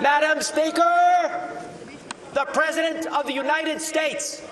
Madam Speaker, the President of the United States.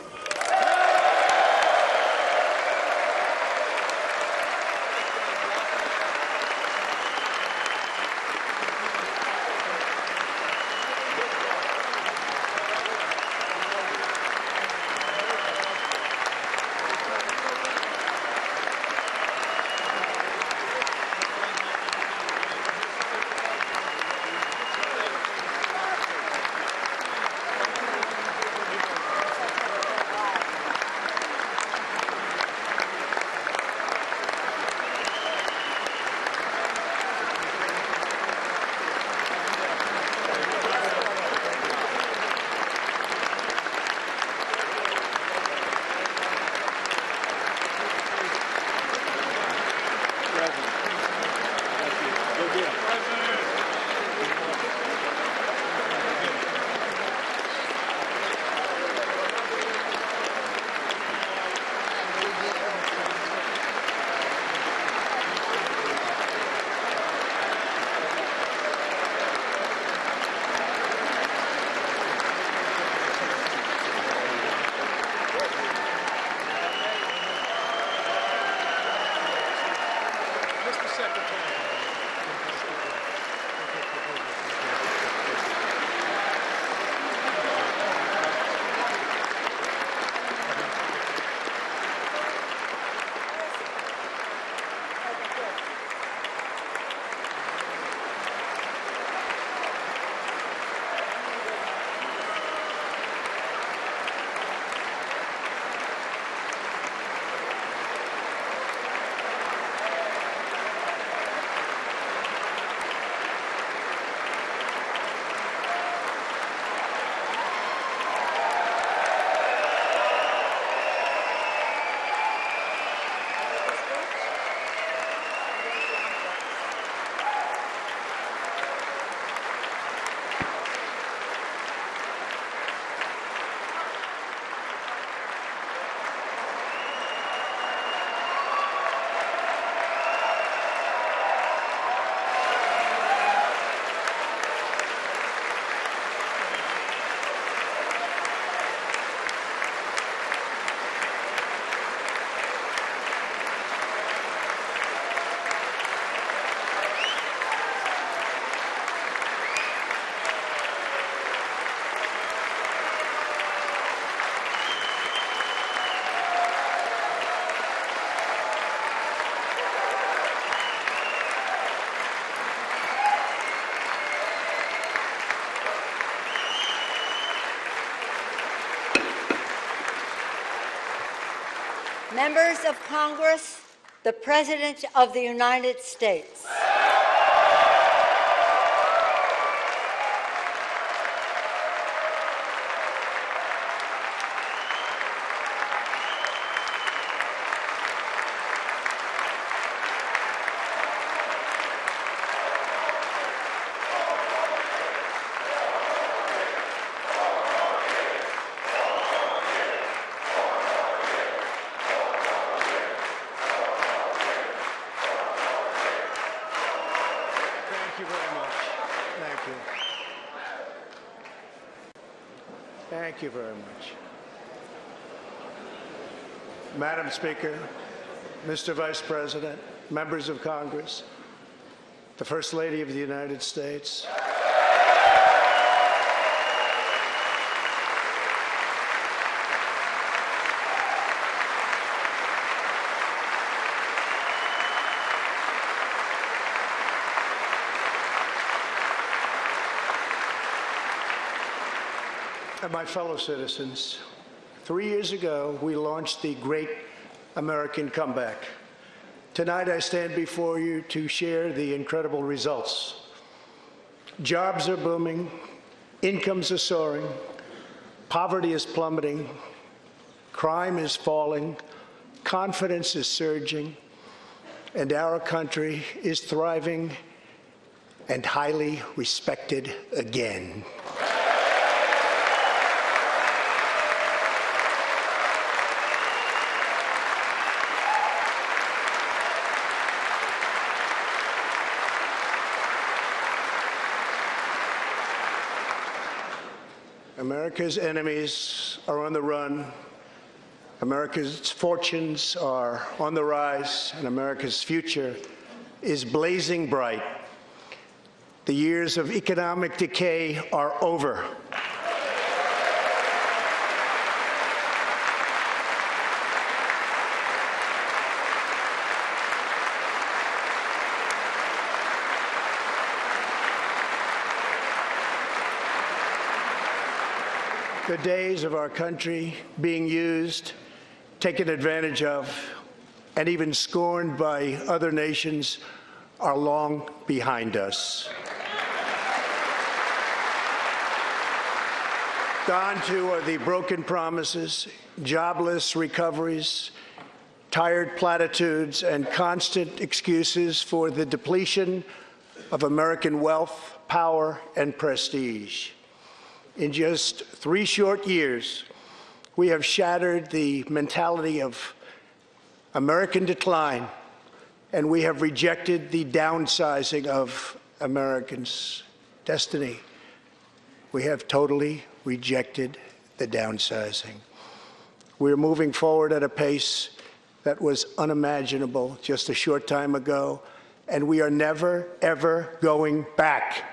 Members of Congress, the President of the United States. Thank you very much. Madam Speaker, Mr. Vice President, members of Congress, the First Lady of the United States, and my fellow citizens, 3 years ago, we launched the Great American Comeback. Tonight, I stand before you to share the incredible results. Jobs are booming, incomes are soaring, poverty is plummeting, crime is falling, confidence is surging, and our country is thriving and highly respected again. America's enemies are on the run. America's fortunes are on the rise, and America's future is blazing bright. The years of economic decay are over. The days of our country being used, taken advantage of, and even scorned by other nations are long behind us. Gone too are the broken promises, jobless recoveries, tired platitudes, and constant excuses for the depletion of American wealth, power, and prestige. In just 3 short years, we have shattered the mentality of American decline, and we have rejected the downsizing of Americans' destiny. We have totally rejected the downsizing. We're moving forward at a pace that was unimaginable just a short time ago, and we are never, ever going back.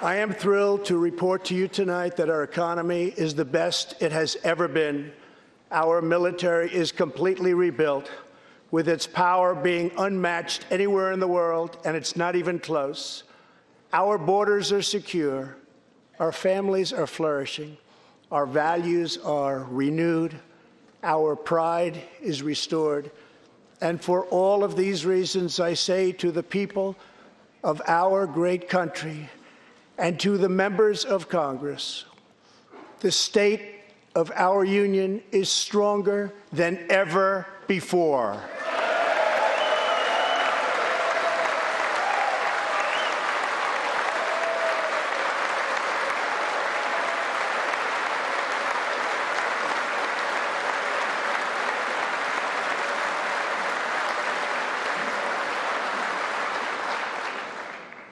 I am thrilled to report to you tonight that our economy is the best it has ever been. Our military is completely rebuilt, with its power being unmatched anywhere in the world, and it's not even close. Our borders are secure. Our families are flourishing. Our values are renewed. Our pride is restored. And for all of these reasons, I say to the people of our great country, and to the members of Congress, the state of our union is stronger than ever before.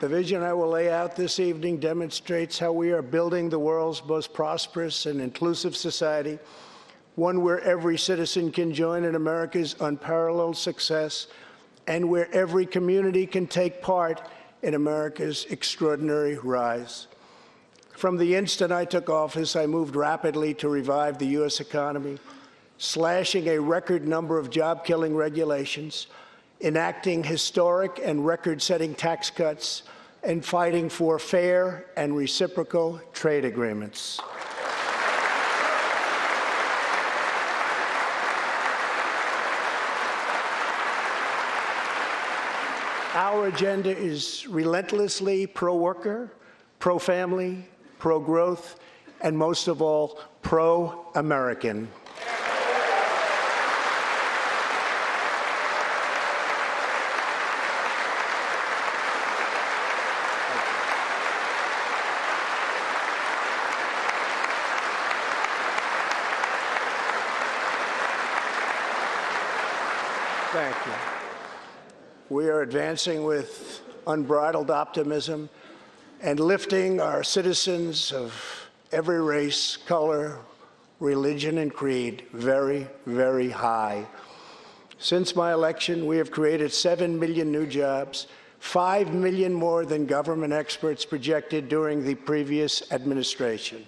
The vision I will lay out this evening demonstrates how we are building the world's most prosperous and inclusive society, one where every citizen can join in America's unparalleled success, and where every community can take part in America's extraordinary rise. From the instant I took office, I moved rapidly to revive the U.S. economy, slashing a record number of job-killing regulations, enacting historic and record-setting tax cuts, and fighting for fair and reciprocal trade agreements. Our agenda is relentlessly pro-worker, pro-family, pro-growth, and most of all, pro-American. Thank you. We are advancing with unbridled optimism and lifting our citizens of every race, color, religion, and creed very, very high. Since my election, we have created 7 million new jobs, 5 million more than government experts projected during the previous administration.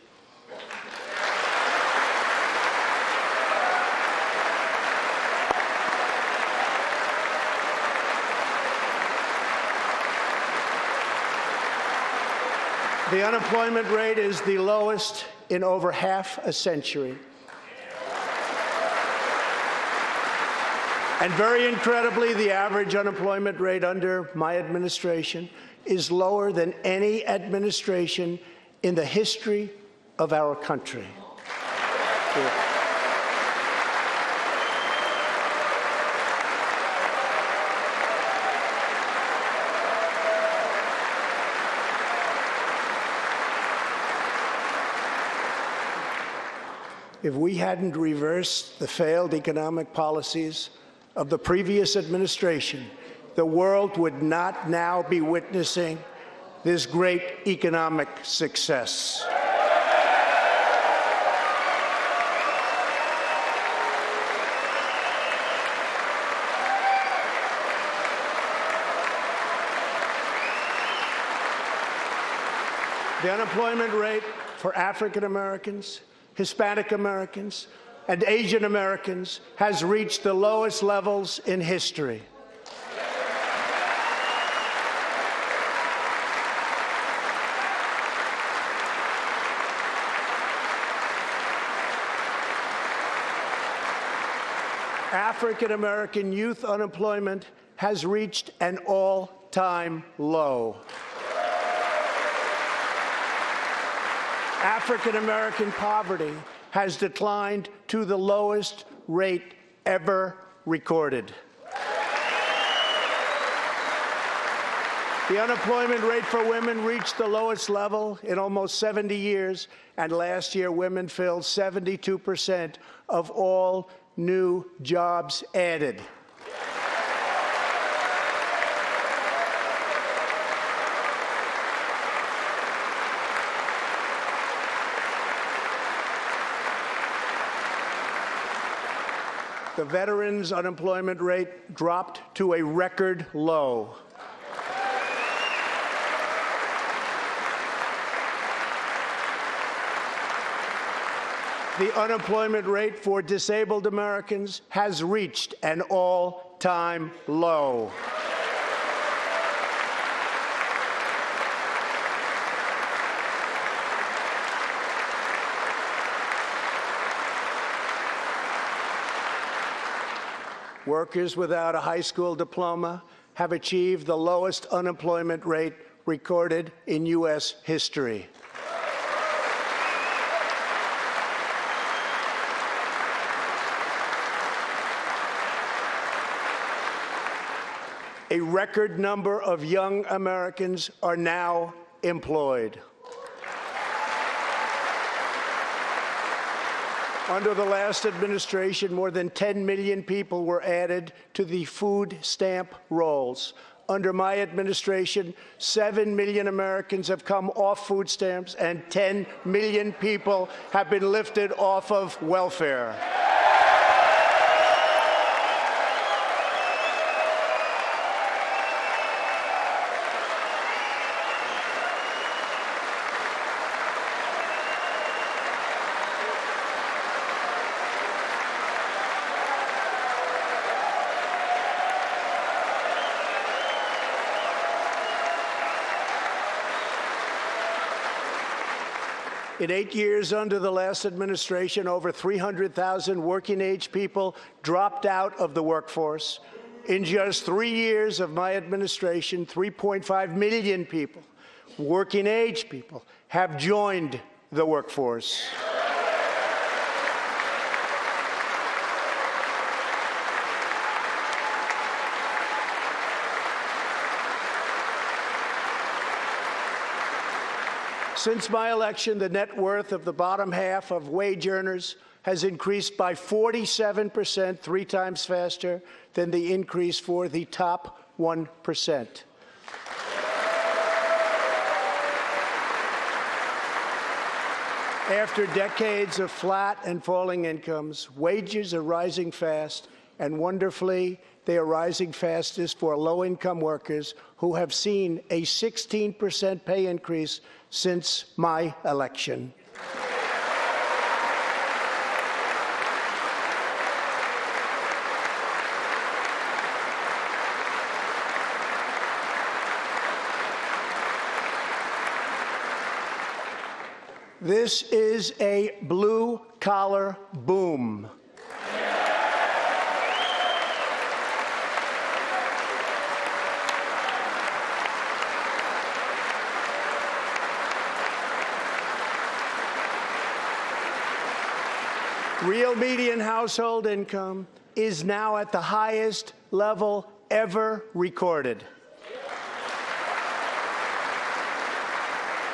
The unemployment rate is the lowest in over half a century. And very incredibly, the average unemployment rate under my administration is lower than any administration in the history of our country. If we hadn't reversed the failed economic policies of the previous administration, the world would not now be witnessing this great economic success. The unemployment rate for African Americans, Hispanic Americans, and Asian Americans has reached the lowest levels in history. African American youth unemployment has reached an all-time low. African American poverty has declined to the lowest rate ever recorded. The unemployment rate for women reached the lowest level in almost 70 years, and last year women filled 72% of all new jobs added. The veterans' unemployment rate dropped to a record low. The unemployment rate for disabled Americans has reached an all-time low. Workers without a high school diploma have achieved the lowest unemployment rate recorded in U.S. history. A record number of young Americans are now employed. Under the last administration, more than 10 million people were added to the food stamp rolls. Under my administration, 7 million Americans have come off food stamps, and 10 million people have been lifted off of welfare. In 8 years under the last administration, over 300,000 working-age people dropped out of the workforce. In just 3 years of my administration, 3.5 million people, working-age people, have joined the workforce. Since my election, the net worth of the bottom half of wage earners has increased by 47%, 3 times faster than the increase for the top 1%. After decades of flat and falling incomes, wages are rising fast, and wonderfully, they are rising fastest for low-income workers who have seen a 16% pay increase since my election. This is a blue-collar boom. Real median household income is now at the highest level ever recorded.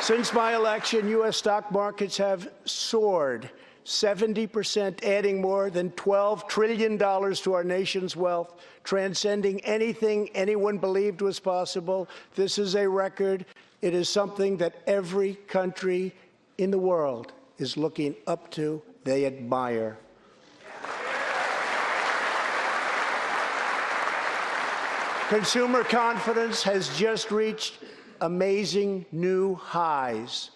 Since my election, U.S. stock markets have soared 70%, adding more than $12 trillion to our nation's wealth, transcending anything anyone believed was possible. This is a record. It is something that every country in the world is looking up to. They admire. Consumer confidence has just reached amazing new highs.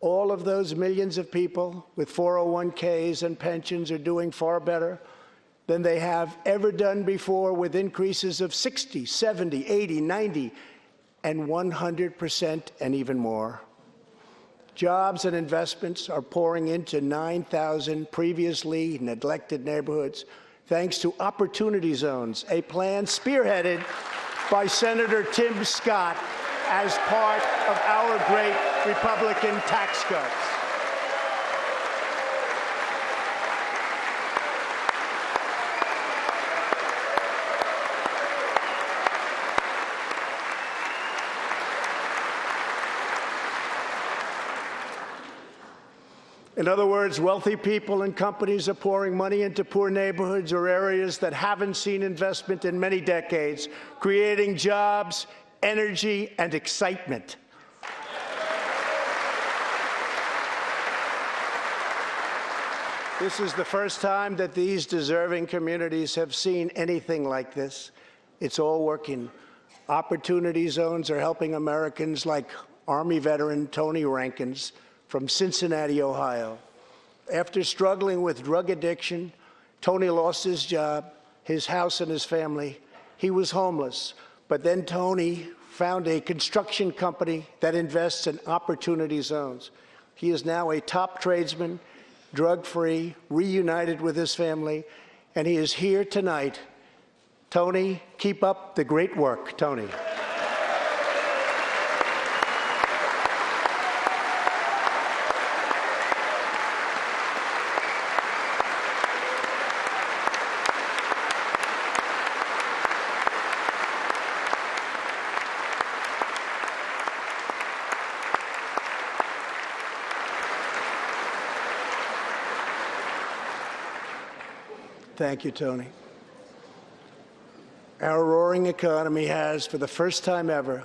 All of those millions of people with 401ks and pensions are doing far better than they have ever done before, with increases of 60, 70, 80, 90, and 100% and even more. Jobs and investments are pouring into 9,000 previously neglected neighborhoods, thanks to Opportunity Zones, a plan spearheaded by Senator Tim Scott as part of our great Republican tax cuts. In other words, wealthy people and companies are pouring money into poor neighborhoods or areas that haven't seen investment in many decades, creating jobs, energy, and excitement. This is the first time that these deserving communities have seen anything like this. It's all working. Opportunity Zones are helping Americans like Army veteran Tony Rankins from Cincinnati, Ohio. After struggling with drug addiction, Tony lost his job, his house, and his family. He was homeless. But then Tony found a construction company that invests in Opportunity Zones. He is now a top tradesman, drug-free, reunited with his family, and he is here tonight. Tony, keep up the great work, Tony. Thank you, Tony. Our roaring economy has, for the first time ever,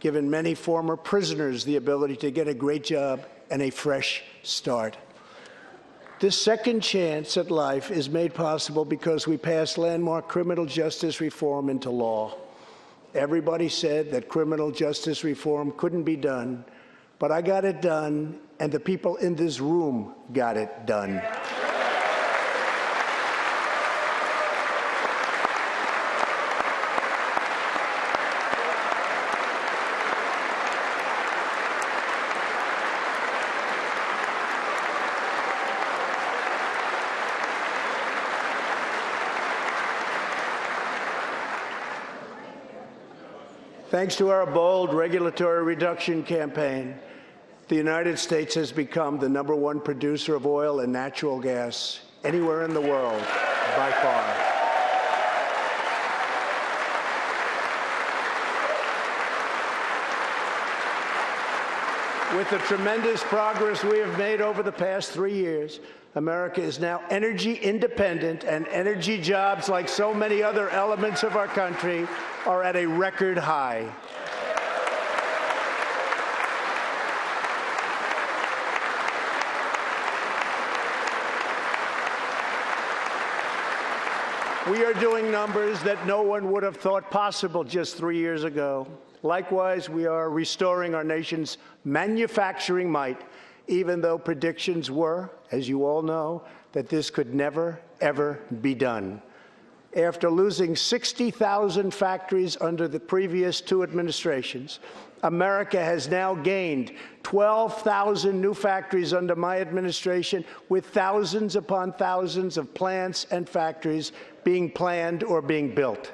given many former prisoners the ability to get a great job and a fresh start. This second chance at life is made possible because we passed landmark criminal justice reform into law. Everybody said that criminal justice reform couldn't be done, but I got it done, and the people in this room got it done. Thanks to our bold regulatory reduction campaign, the United States has become the #1 producer of oil and natural gas anywhere in the world, by far. With the tremendous progress we have made over the past 3 years, America is now energy independent, and energy jobs, like so many other elements of our country, are at a record high. We are doing numbers that no one would have thought possible just 3 years ago. Likewise, we are restoring our nation's manufacturing might, even though predictions were, as you all know, that this could never, ever be done. After losing 60,000 factories under the previous 2 administrations, America has now gained 12,000 new factories under my administration, with thousands upon thousands of plants and factories being planned or being built.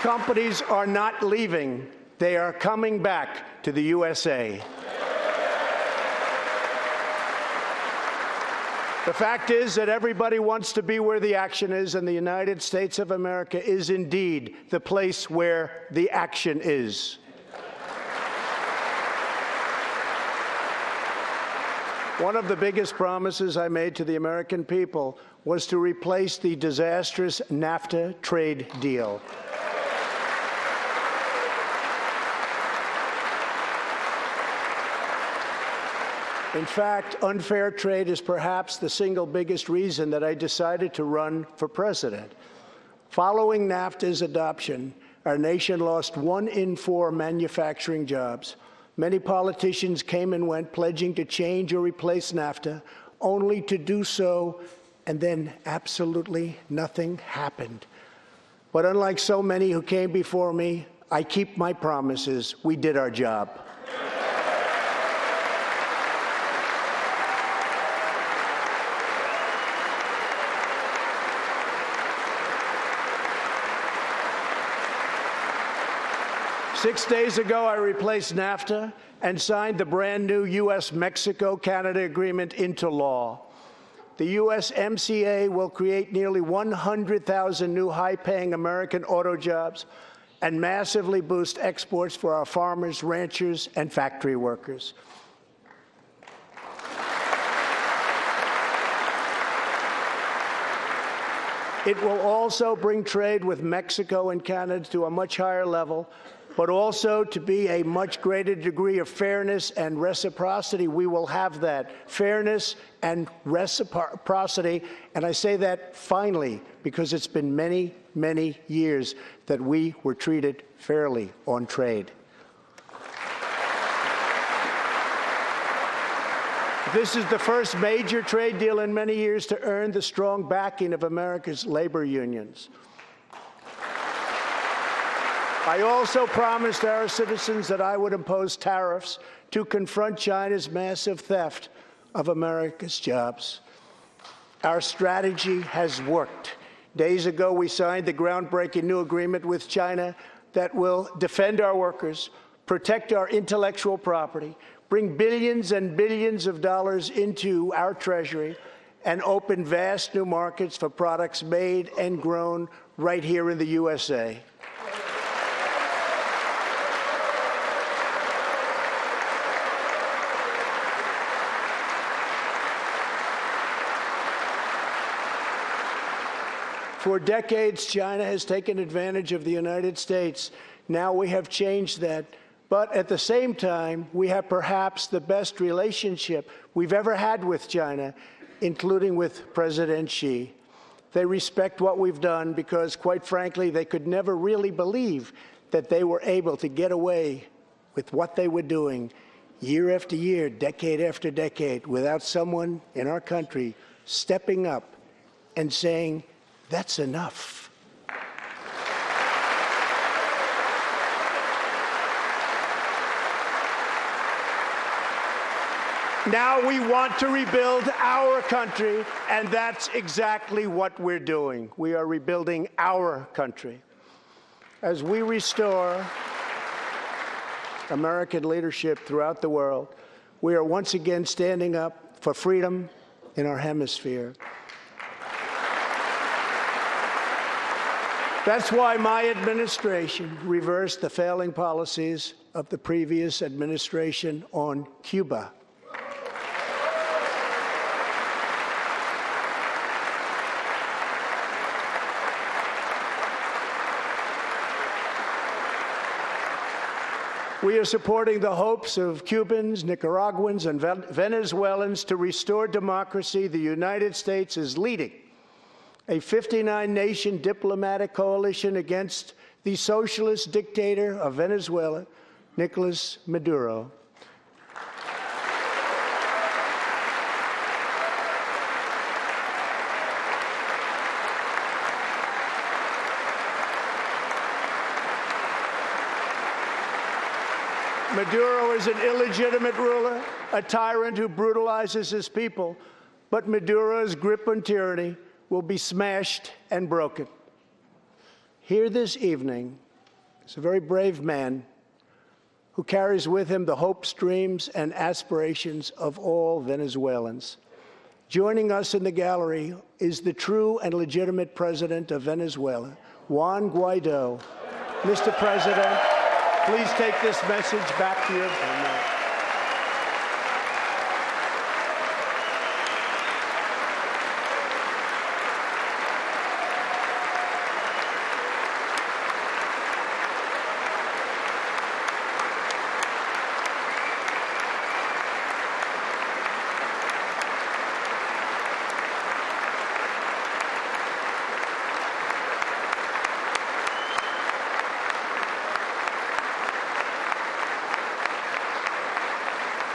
companies are not leaving. They are coming back to the USA. The fact is that everybody wants to be where the action is, and the United States of America is indeed the place where the action is. One of the biggest promises I made to the American people was to replace the disastrous NAFTA trade deal. In fact, unfair trade is perhaps the single biggest reason that I decided to run for president. Following NAFTA's adoption, our nation lost 1 in 4 manufacturing jobs. Many politicians came and went, pledging to change or replace NAFTA, only to do so, and then absolutely nothing happened. But unlike so many who came before me, I keep my promises. We did our job. Six days ago, I replaced NAFTA and signed the brand-new U.S.-Mexico-Canada agreement into law. The USMCA will create nearly 100,000 new high-paying American auto jobs and massively boost exports for our farmers, ranchers, and factory workers. It will also bring trade with Mexico and Canada to a much higher level, but also to be a much greater degree of fairness and reciprocity. We will have that fairness and reciprocity, and I say that finally because it's been many, many years that we were treated fairly on trade. This is the first major trade deal in many years to earn the strong backing of America's labor unions. I also promised our citizens that I would impose tariffs to confront China's massive theft of America's jobs. Our strategy has worked. Days ago, we signed the groundbreaking new agreement with China that will defend our workers, protect our intellectual property, bring billions and billions of dollars into our treasury, and open vast new markets for products made and grown right here in the USA. For decades, China has taken advantage of the United States. Now we have changed that. But at the same time, we have perhaps the best relationship we've ever had with China, including with President Xi. They respect what we've done because, quite frankly, they could never really believe that they were able to get away with what they were doing year after year, decade after decade, without someone in our country stepping up and saying, "That's enough." Now we want to rebuild our country, and that's exactly what we're doing. We are rebuilding our country. As we restore American leadership throughout the world, we are once again standing up for freedom in our hemisphere. That's why my administration reversed the failing policies of the previous administration on Cuba. We are supporting the hopes of Cubans, Nicaraguans, and Venezuelans to restore democracy. The United States is leading a 59-nation diplomatic coalition against the socialist dictator of Venezuela, Nicolas Maduro. Maduro is an illegitimate ruler, a tyrant who brutalizes his people, but Maduro's grip on tyranny will be smashed and broken. Here this evening, is a very brave man who carries with him the hopes, dreams, and aspirations of all Venezuelans. Joining us in the gallery is the true and legitimate president of Venezuela, Juan Guaido. Mr. President, please take this message back to your family.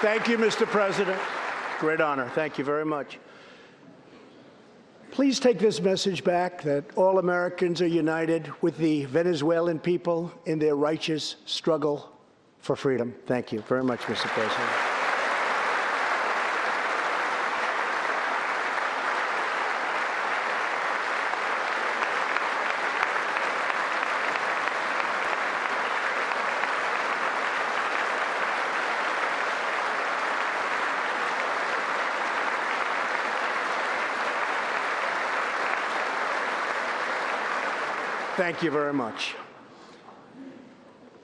Thank you, Mr. President. Great honor. Thank you very much. Please take this message back that all Americans are united with the Venezuelan people in their righteous struggle for freedom. Thank you very much, Mr. President. Thank you very much.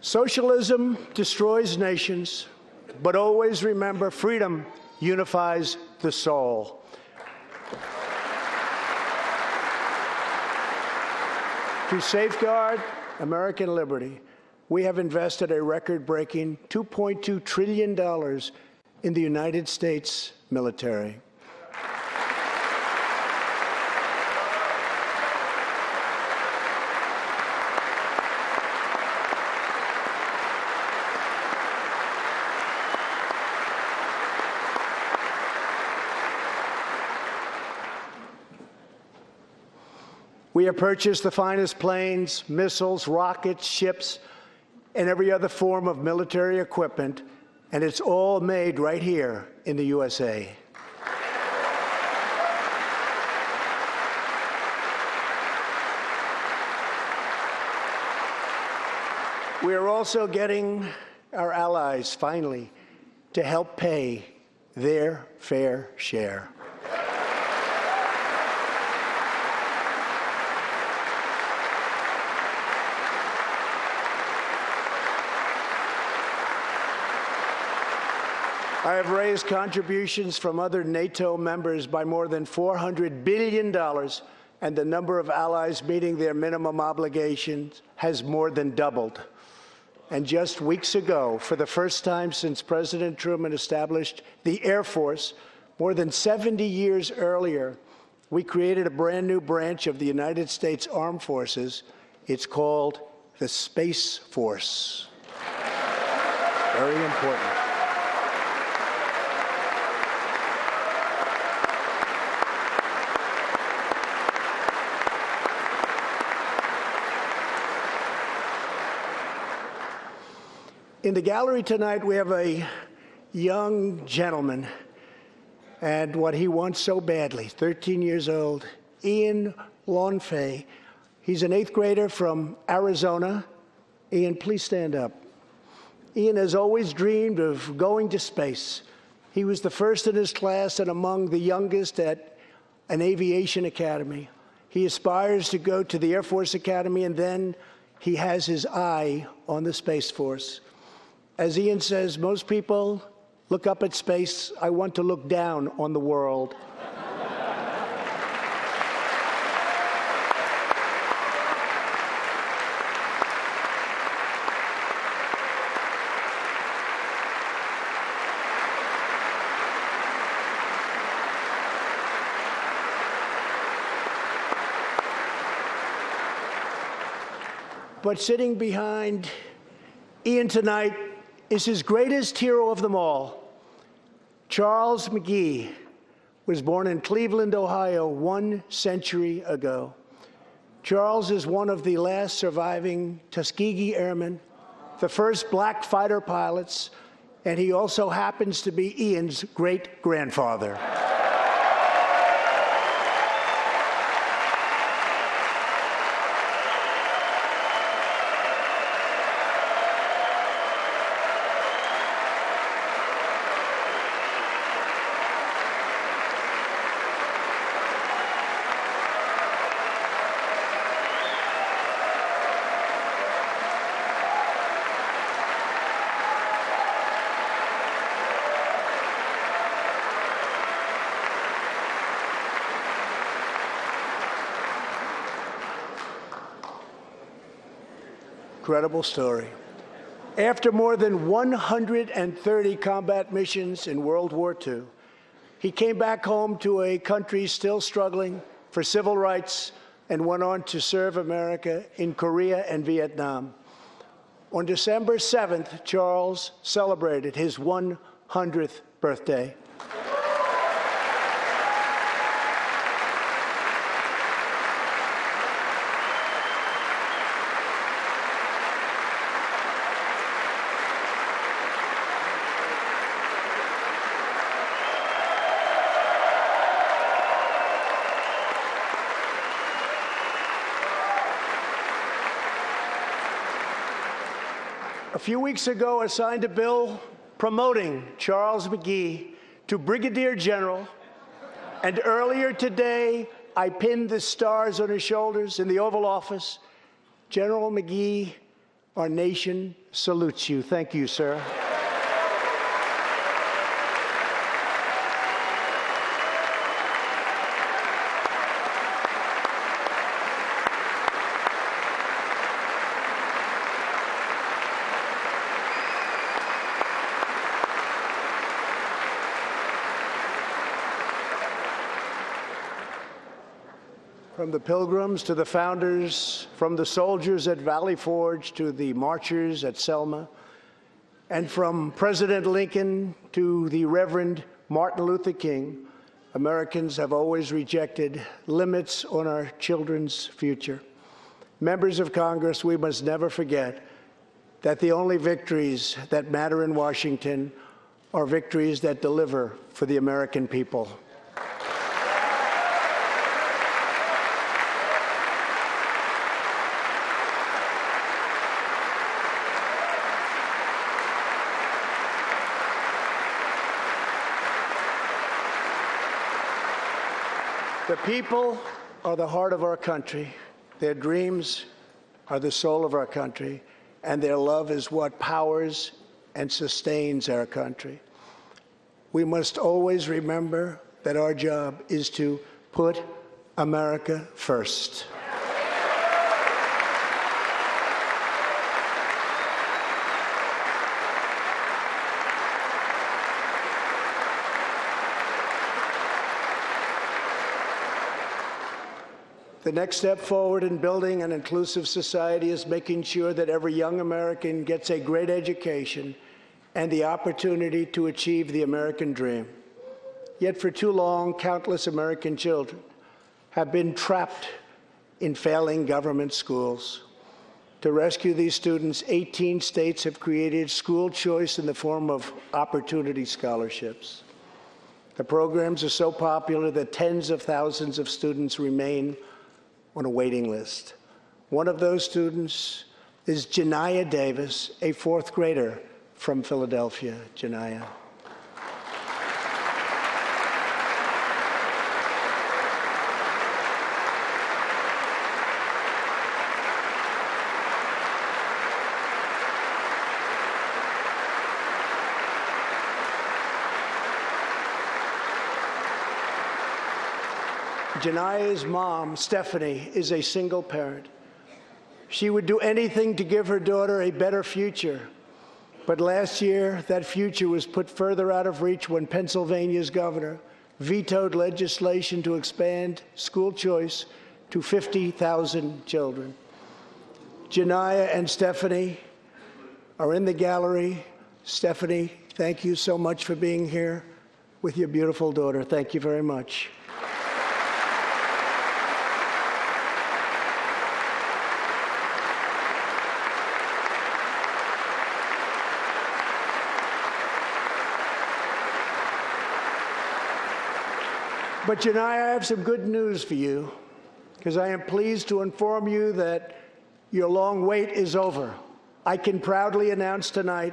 Socialism destroys nations, but always remember, freedom unifies the soul. To safeguard American liberty, we have invested a record-breaking $2.2 trillion in the United States military. We have purchased the finest planes, missiles, rockets, ships, and every other form of military equipment, and it's all made right here in the USA. We are also getting our allies, finally, to help pay their fair share. I have raised contributions from other NATO members by more than $400 billion, and the number of allies meeting their minimum obligations has more than doubled. And just weeks ago, for the first time since President Truman established the Air Force, more than 70 years earlier, we created a brand new branch of the United States Armed Forces. It's called the Space Force. Very important. In the gallery tonight, we have a young gentleman, and what he wants so badly, 13 years old, Ian Lawnfay. He's an 8th grader from Arizona. Ian, please stand up. Ian has always dreamed of going to space. He was the first in his class and among the youngest at an aviation academy. He aspires to go to the Air Force Academy, and then he has his eye on the Space Force. As Ian says, most people look up at space. I want to look down on the world. But sitting behind Ian tonight is his greatest hero of them all. Charles McGee was born in Cleveland, Ohio, 1 century ago. Charles is one of the last surviving Tuskegee Airmen, the first black fighter pilots, and he also happens to be Ian's great-grandfather. incredible story. After more than 130 combat missions in World War II, he came back home to a country still struggling for civil rights and went on to serve America in Korea and Vietnam. On December 7th, Charles celebrated his 100th birthday. A few weeks ago, I signed a bill promoting Charles McGee to Brigadier General, and earlier today, I pinned the stars on his shoulders in the Oval Office. General McGee, our nation salutes you. Thank you, sir. From the Pilgrims to the founders, from the soldiers at Valley Forge to the marchers at Selma, and from President Lincoln to the Reverend Martin Luther King, Americans have always rejected limits on our children's future. Members of Congress, we must never forget that the only victories that matter in Washington are victories that deliver for the American people. The people are the heart of our country. Their dreams are the soul of our country, and their love is what powers and sustains our country. We must always remember that our job is to put America first. The next step forward in building an inclusive society is making sure that every young American gets a great education and the opportunity to achieve the American dream. Yet for too long, countless American children have been trapped in failing government schools. To rescue these students, 18 states have created school choice in the form of opportunity scholarships. The programs are so popular that tens of thousands of students remain on a waiting list. One of those students is Janiyah Davis, a fourth grader from Philadelphia. Janiyah. Janiyah's mom, Stephanie, is a single parent. She would do anything to give her daughter a better future. But last year, that future was put further out of reach when Pennsylvania's governor vetoed legislation to expand school choice to 50,000 children. Janiyah and Stephanie are in the gallery. Stephanie, thank you so much for being here with your beautiful daughter. Thank you very much. But Janiyah, I have some good news for you, because I am pleased to inform you that your long wait is over. I can proudly announce tonight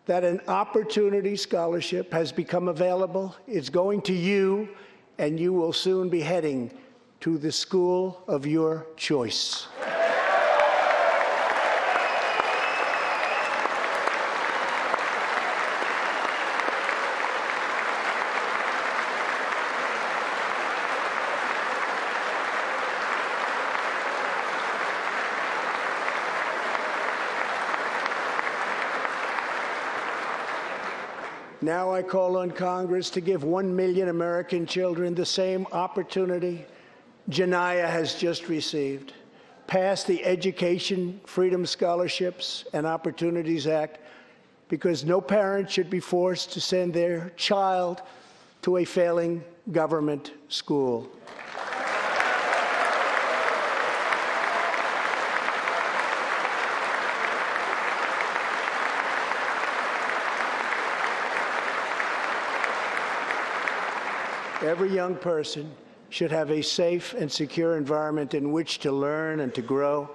that an opportunity scholarship has become available. It's going to you, and you will soon be heading to the school of your choice. Now I call on Congress to give 1 million American children the same opportunity Janiyah has just received. Pass the Education Freedom Scholarships and Opportunities Act, because no parent should be forced to send their child to a failing government school. Every young person should have a safe and secure environment in which to learn and to grow.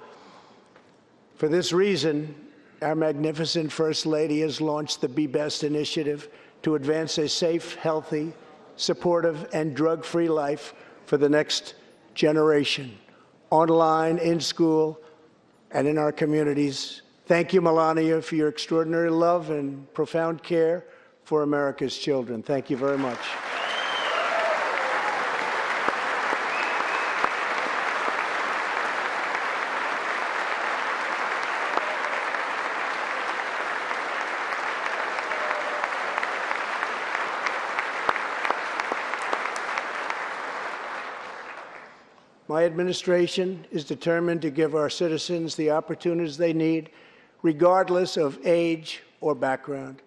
For this reason, our magnificent First Lady has launched the Be Best initiative to advance a safe, healthy, supportive, and drug-free life for the next generation, online, in school, and in our communities. Thank you, Melania, for your extraordinary love and profound care for America's children. Thank you very much. My administration is determined to give our citizens the opportunities they need, regardless of age or background.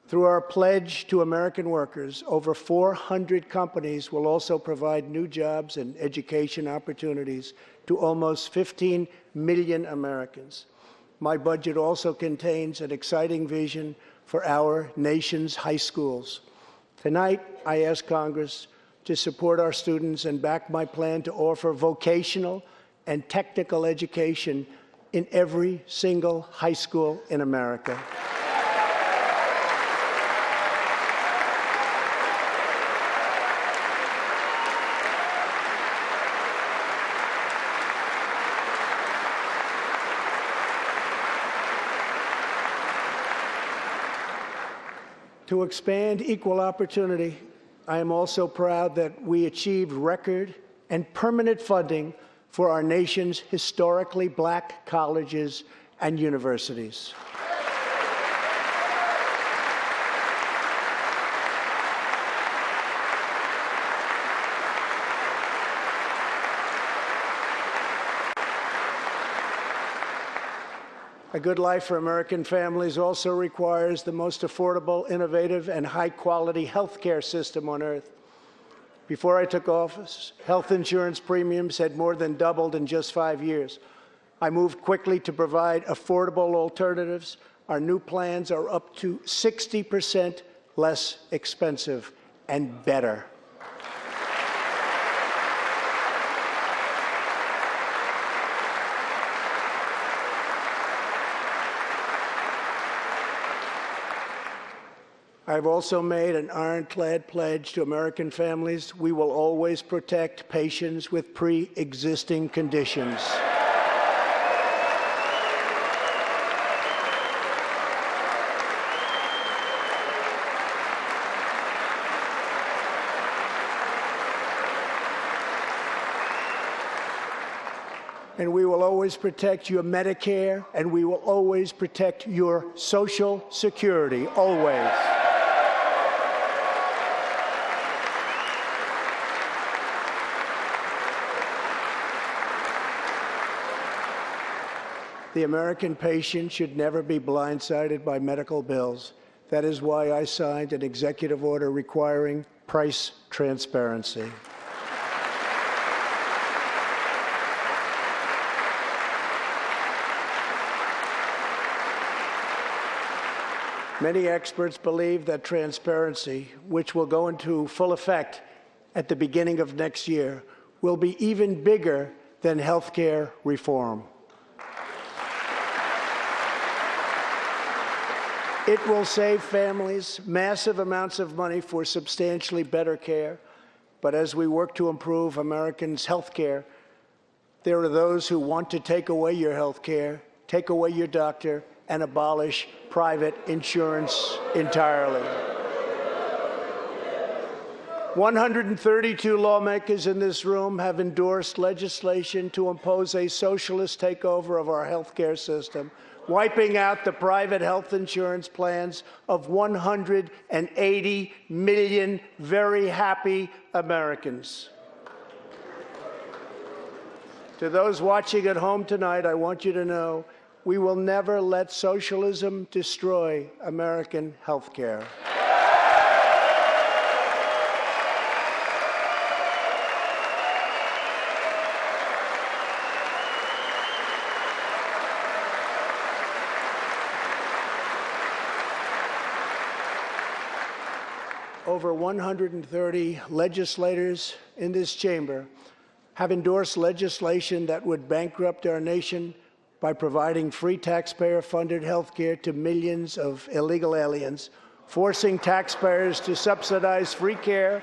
Through our pledge to American workers, over 400 companies will also provide new jobs and education opportunities to almost 15 million Americans. My budget also contains an exciting vision for our nation's high schools. Tonight, I ask Congress to support our students and back my plan to offer vocational and technical education in every single high school in America. To expand equal opportunity, I am also proud that we achieved record and permanent funding for our nation's historically black colleges and universities. A good life for American families also requires the most affordable, innovative, and high-quality health care system on earth. Before I took office, health insurance premiums had more than doubled in just 5 years. I moved quickly to provide affordable alternatives. Our new plans are up to 60% less expensive and better. I've also made an ironclad pledge to American families. We will always protect patients with pre-existing conditions. And we will always protect your Medicare, and we will always protect your Social Security, always. The American patient should never be blindsided by medical bills. That is why I signed an executive order requiring price transparency. Many experts believe that transparency, which will go into full effect at the beginning of next year, will be even bigger than health care reform. It will save families massive amounts of money for substantially better care. But as we work to improve Americans' health care, there are those who want to take away your health care, take away your doctor, and abolish private insurance entirely. 132 lawmakers in this room have endorsed legislation to impose a socialist takeover of our health care system, wiping out the private health insurance plans of 180 million very happy Americans. To those watching at home tonight, I want you to know we will never let socialism destroy American health care. Over 130 legislators in this chamber have endorsed legislation that would bankrupt our nation by providing free taxpayer-funded health care to millions of illegal aliens, forcing taxpayers to subsidize free care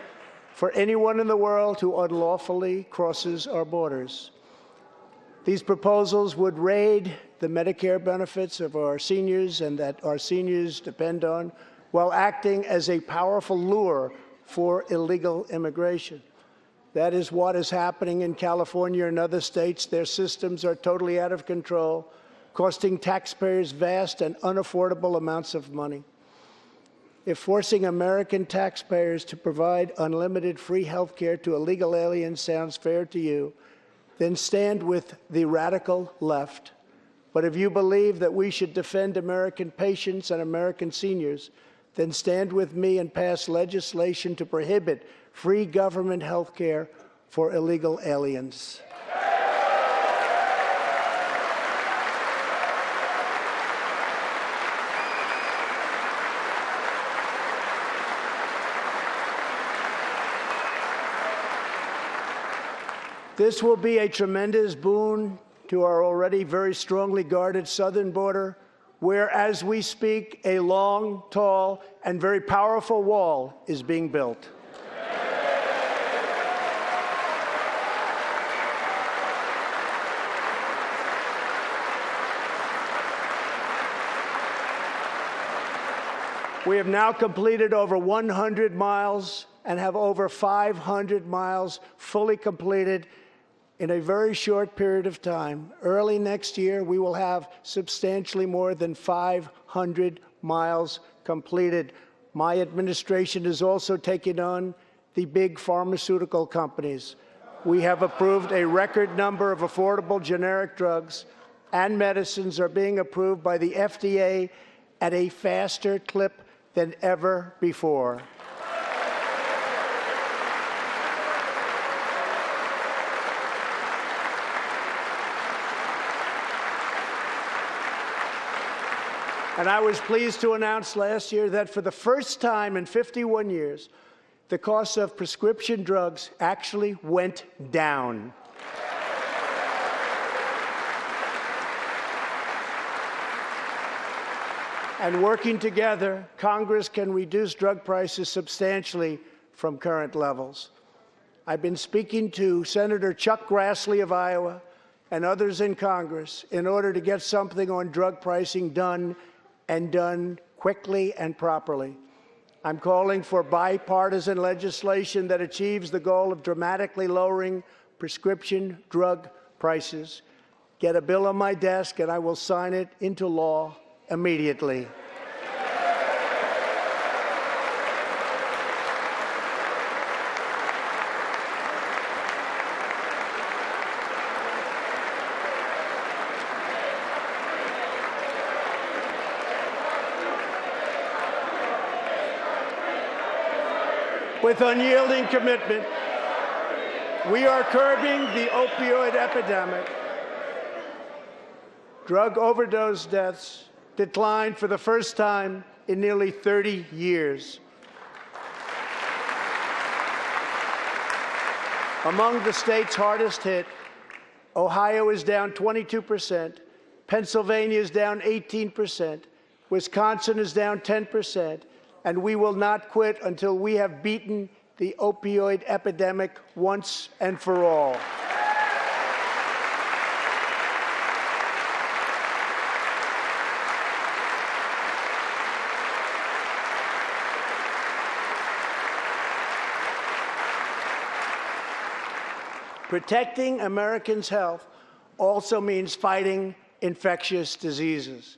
for anyone in the world who unlawfully crosses our borders. These proposals would raid the Medicare benefits of our seniors and that our seniors depend on, while acting as a powerful lure for illegal immigration. That is what is happening in California and other states. Their systems are totally out of control, costing taxpayers vast and unaffordable amounts of money. If forcing American taxpayers to provide unlimited free health care to illegal aliens sounds fair to you, then stand with the radical left. But if you believe that we should defend American patients and American seniors, then stand with me and pass legislation to prohibit free government health care for illegal aliens. This will be a tremendous boon to our already very strongly guarded southern border, where, as we speak, a long, tall, and very powerful wall is being built. We have now completed over 100 miles and have over 500 miles fully completed in a very short period of time. Early next year, we will have substantially more than 500 miles completed. My administration is also taking on the big pharmaceutical companies. We have approved a record number of affordable generic drugs, and medicines are being approved by the FDA at a faster clip than ever before. And I was pleased to announce last year that for the first time in 51 years, the cost of prescription drugs actually went down. And working together, Congress can reduce drug prices substantially from current levels. I've been speaking to Senator Chuck Grassley of Iowa and others in Congress in order to get something on drug pricing done, and done quickly and properly. I'm calling for bipartisan legislation that achieves the goal of dramatically lowering prescription drug prices. Get a bill on my desk and I will sign it into law immediately. With unyielding commitment, we are curbing the opioid epidemic. Drug overdose deaths declined for the first time in nearly 30 years. Among the states hardest hit, Ohio is down 22%, Pennsylvania is down 18%, Wisconsin is down 10%, and we will not quit until we have beaten the opioid epidemic once and for all. Protecting Americans' health also means fighting infectious diseases.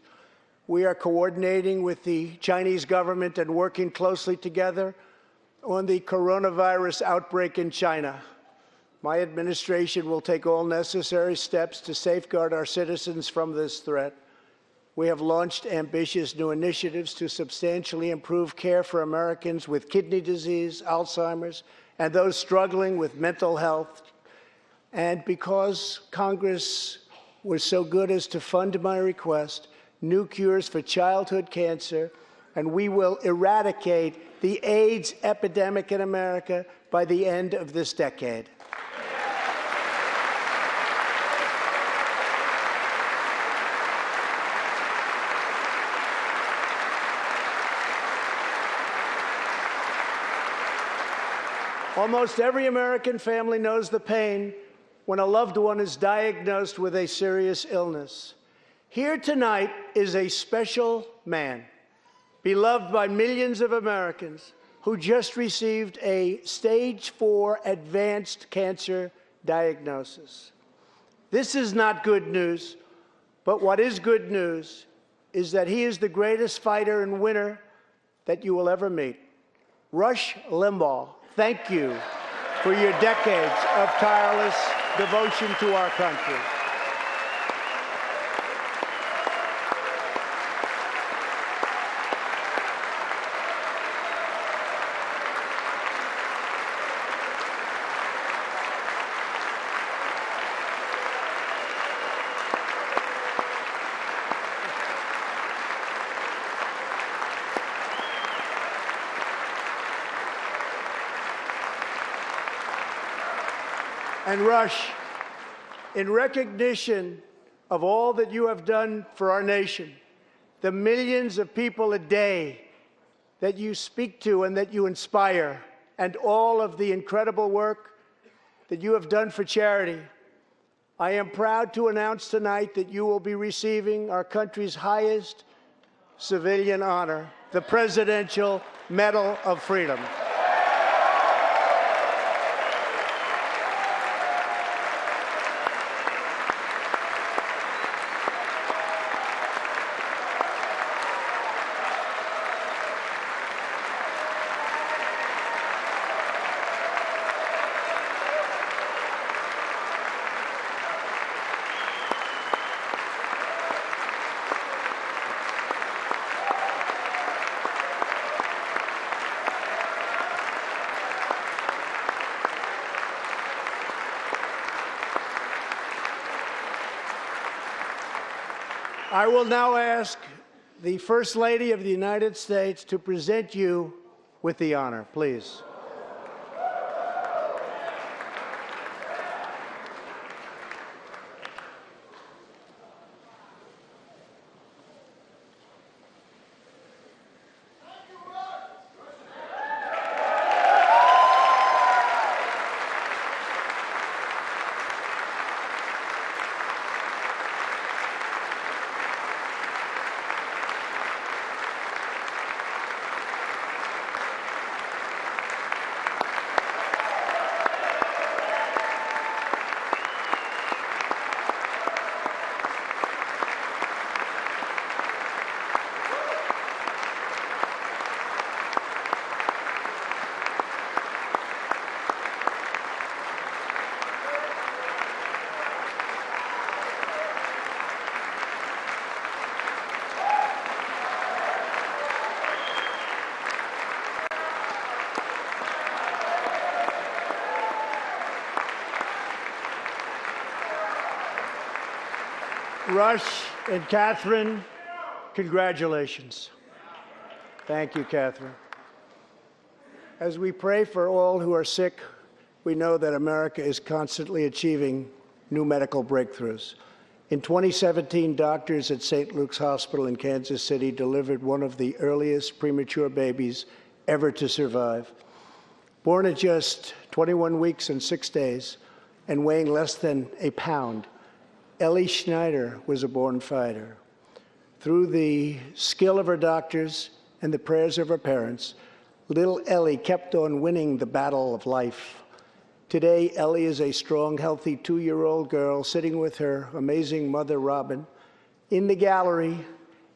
We are coordinating with the Chinese government and working closely together on the coronavirus outbreak in China. My administration will take all necessary steps to safeguard our citizens from this threat. We have launched ambitious new initiatives to substantially improve care for Americans with kidney disease, Alzheimer's, and those struggling with mental health. And because Congress was so good as to fund my request, new cures for childhood cancer, and we will eradicate the AIDS epidemic in America by the end of this decade. Almost every American family knows the pain when a loved one is diagnosed with a serious illness. Here tonight is a special man, beloved by millions of Americans, who just received a stage 4 advanced cancer diagnosis. This is not good news, but what is good news is that he is the greatest fighter and winner that you will ever meet. Rush Limbaugh, thank you for your decades of tireless devotion to our country. And Rush, in recognition of all that you have done for our nation, the millions of people a day that you speak to and that you inspire, and all of the incredible work that you have done for charity, I am proud to announce tonight that you will be receiving our country's highest civilian honor, the Presidential Medal of Freedom. I will now ask the First Lady of the United States to present you with the honor, please. Rush and Catherine, congratulations. Thank you, Catherine. As we pray for all who are sick, we know that America is constantly achieving new medical breakthroughs. In 2017, doctors at St. Luke's Hospital in Kansas City delivered one of the earliest premature babies ever to survive. Born at just 21 weeks and 6 days and weighing less than a pound, Ellie Schneider was a born fighter. Through the skill of her doctors and the prayers of her parents, little Ellie kept on winning the battle of life. Today, Ellie is a strong, healthy 2-year-old girl sitting with her amazing mother, Robin, In the gallery,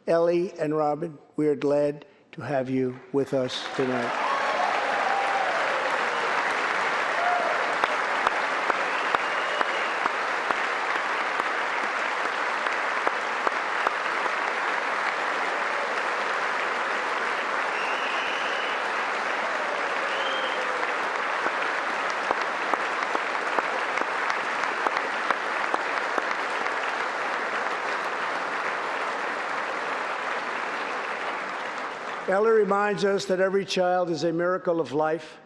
Ellie and Robin, we are glad to have you with us tonight. Ellie reminds us that every child is a miracle of life.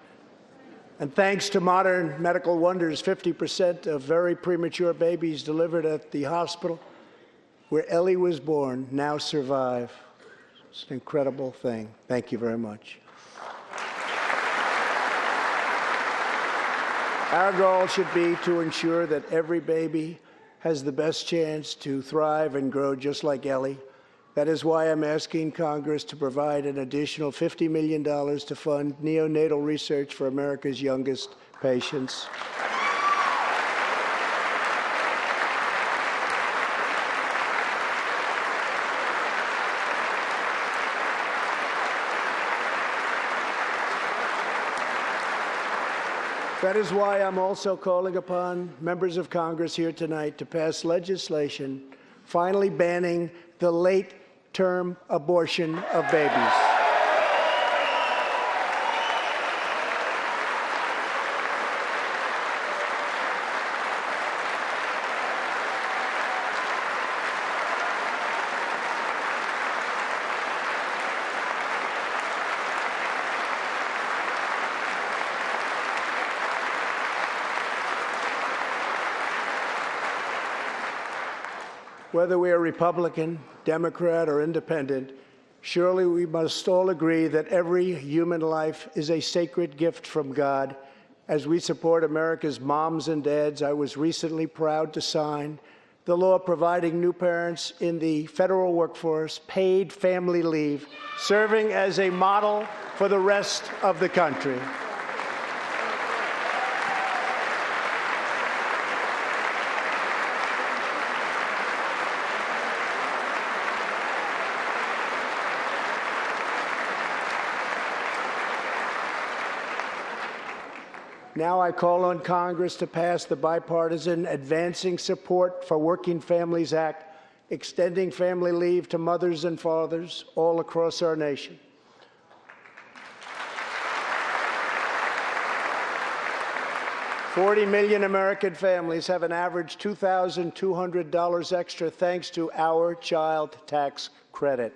And thanks to modern medical wonders, 50% of very premature babies delivered at the hospital where Ellie was born now survive. It's an incredible thing. Thank you very much. Our goal should be to ensure that every baby has the best chance to thrive and grow just like Ellie. That is why I'm asking Congress to provide an additional $50 million to fund neonatal research for America's youngest patients. That is why I'm also calling upon members of Congress here tonight to pass legislation finally banning the late-term abortion of babies. Whether we are Republican, Democrat, or Independent, surely we must all agree that every human life is a sacred gift from God. As we support America's moms and dads, I was recently proud to sign the law providing new parents in the federal workforce paid family leave, serving as a model for the rest of the country. Now I call on Congress to pass the bipartisan Advancing Support for Working Families Act, extending family leave to mothers and fathers all across our nation. $40 million American families have an average $2,200 extra thanks to our child tax credit.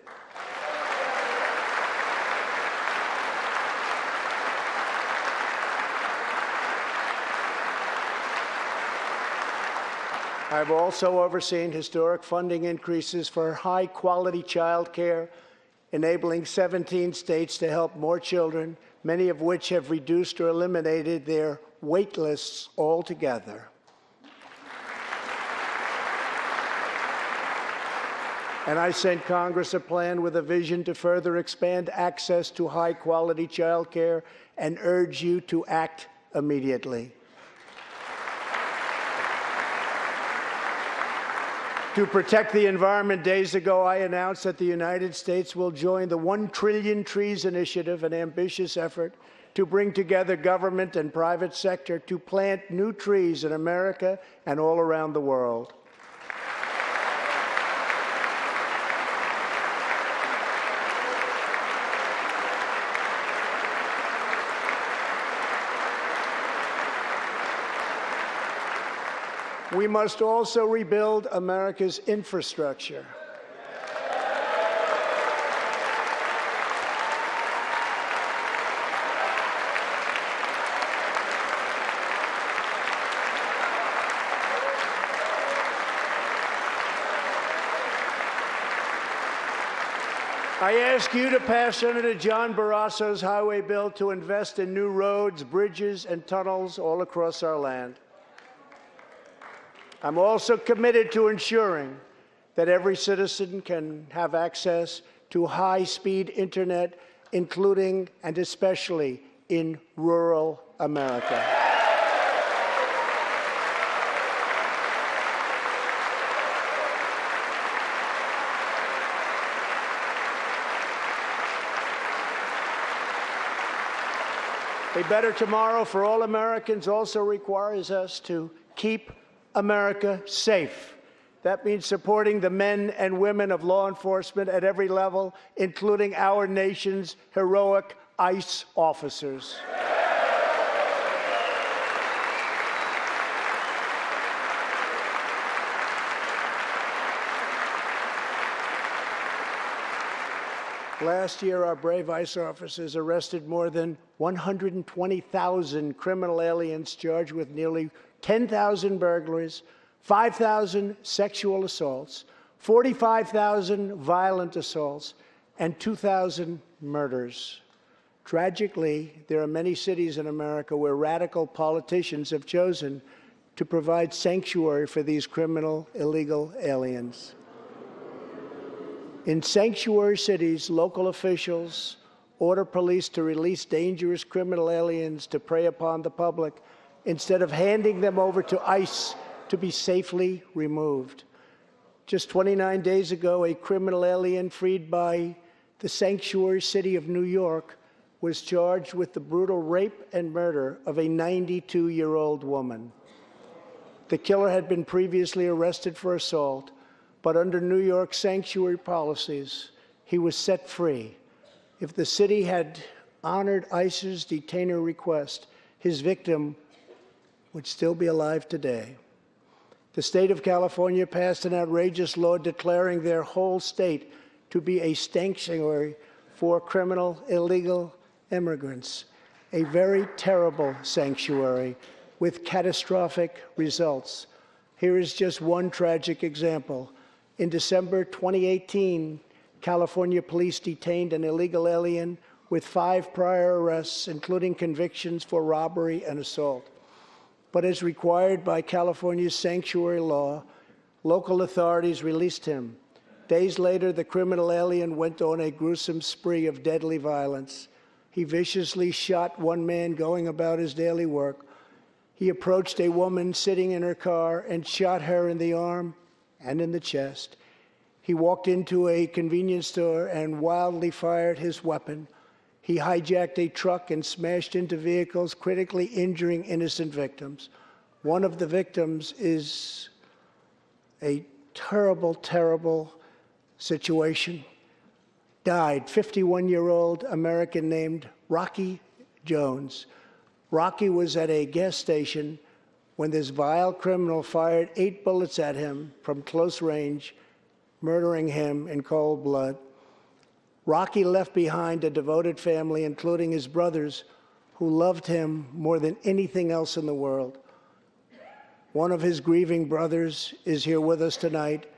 I've also overseen historic funding increases for high-quality child care, enabling 17 states to help more children, many of which have reduced or eliminated their wait lists altogether. And I sent Congress a plan with a vision to further expand access to high-quality child care and urge you to act immediately. To protect the environment, days ago I announced that the United States will join the 1 Trillion Trees Initiative, an ambitious effort to bring together government and private sector to plant new trees in America and all around the world. We must also rebuild America's infrastructure. I ask you to pass Senator John Barrasso's highway bill to invest in new roads, bridges, and tunnels all across our land. I'm also committed to ensuring that every citizen can have access to high-speed internet, including and especially in rural America. A better tomorrow for all Americans also requires us to keep America safe. That means supporting the men and women of law enforcement at every level, including our nation's heroic ICE officers. Last year, our brave ICE officers arrested more than 120,000 criminal aliens charged with nearly 10,000 burglaries, 5,000 sexual assaults, 45,000 violent assaults, and 2,000 murders. Tragically, there are many cities in America where radical politicians have chosen to provide sanctuary for these criminal illegal aliens. In sanctuary cities, local officials order police to release dangerous criminal aliens to prey upon the public instead of handing them over to ICE to be safely removed. Just 29 days ago, a criminal alien freed by the sanctuary city of New York was charged with the brutal rape and murder of a 92-year-old woman. The killer had been previously arrested for assault, but under New York sanctuary policies, he was set free. If the city had honored ICE's detainer request, his victim would still be alive today. The state of California passed an outrageous law declaring their whole state to be a sanctuary for criminal illegal immigrants, a very terrible sanctuary with catastrophic results. Here is just one tragic example. In December 2018, California police detained an illegal alien with 5 prior arrests, including convictions for robbery and assault. But as required by California's sanctuary law, local authorities released him. Days later, the criminal alien went on a gruesome spree of deadly violence. He viciously shot one man going about his daily work. He approached a woman sitting in her car and shot her in the arm and in the chest. He walked into a convenience store and wildly fired his weapon. He hijacked a truck and smashed into vehicles, critically injuring innocent victims. One of the victims is a terrible, terrible situation. Died, 51-year-old American named Rocky Jones. Rocky was at a gas station when this vile criminal fired 8 bullets at him from close range, murdering him in cold blood. Rocky left behind a devoted family, including his brothers, who loved him more than anything else in the world. One of his grieving brothers is here with us tonight.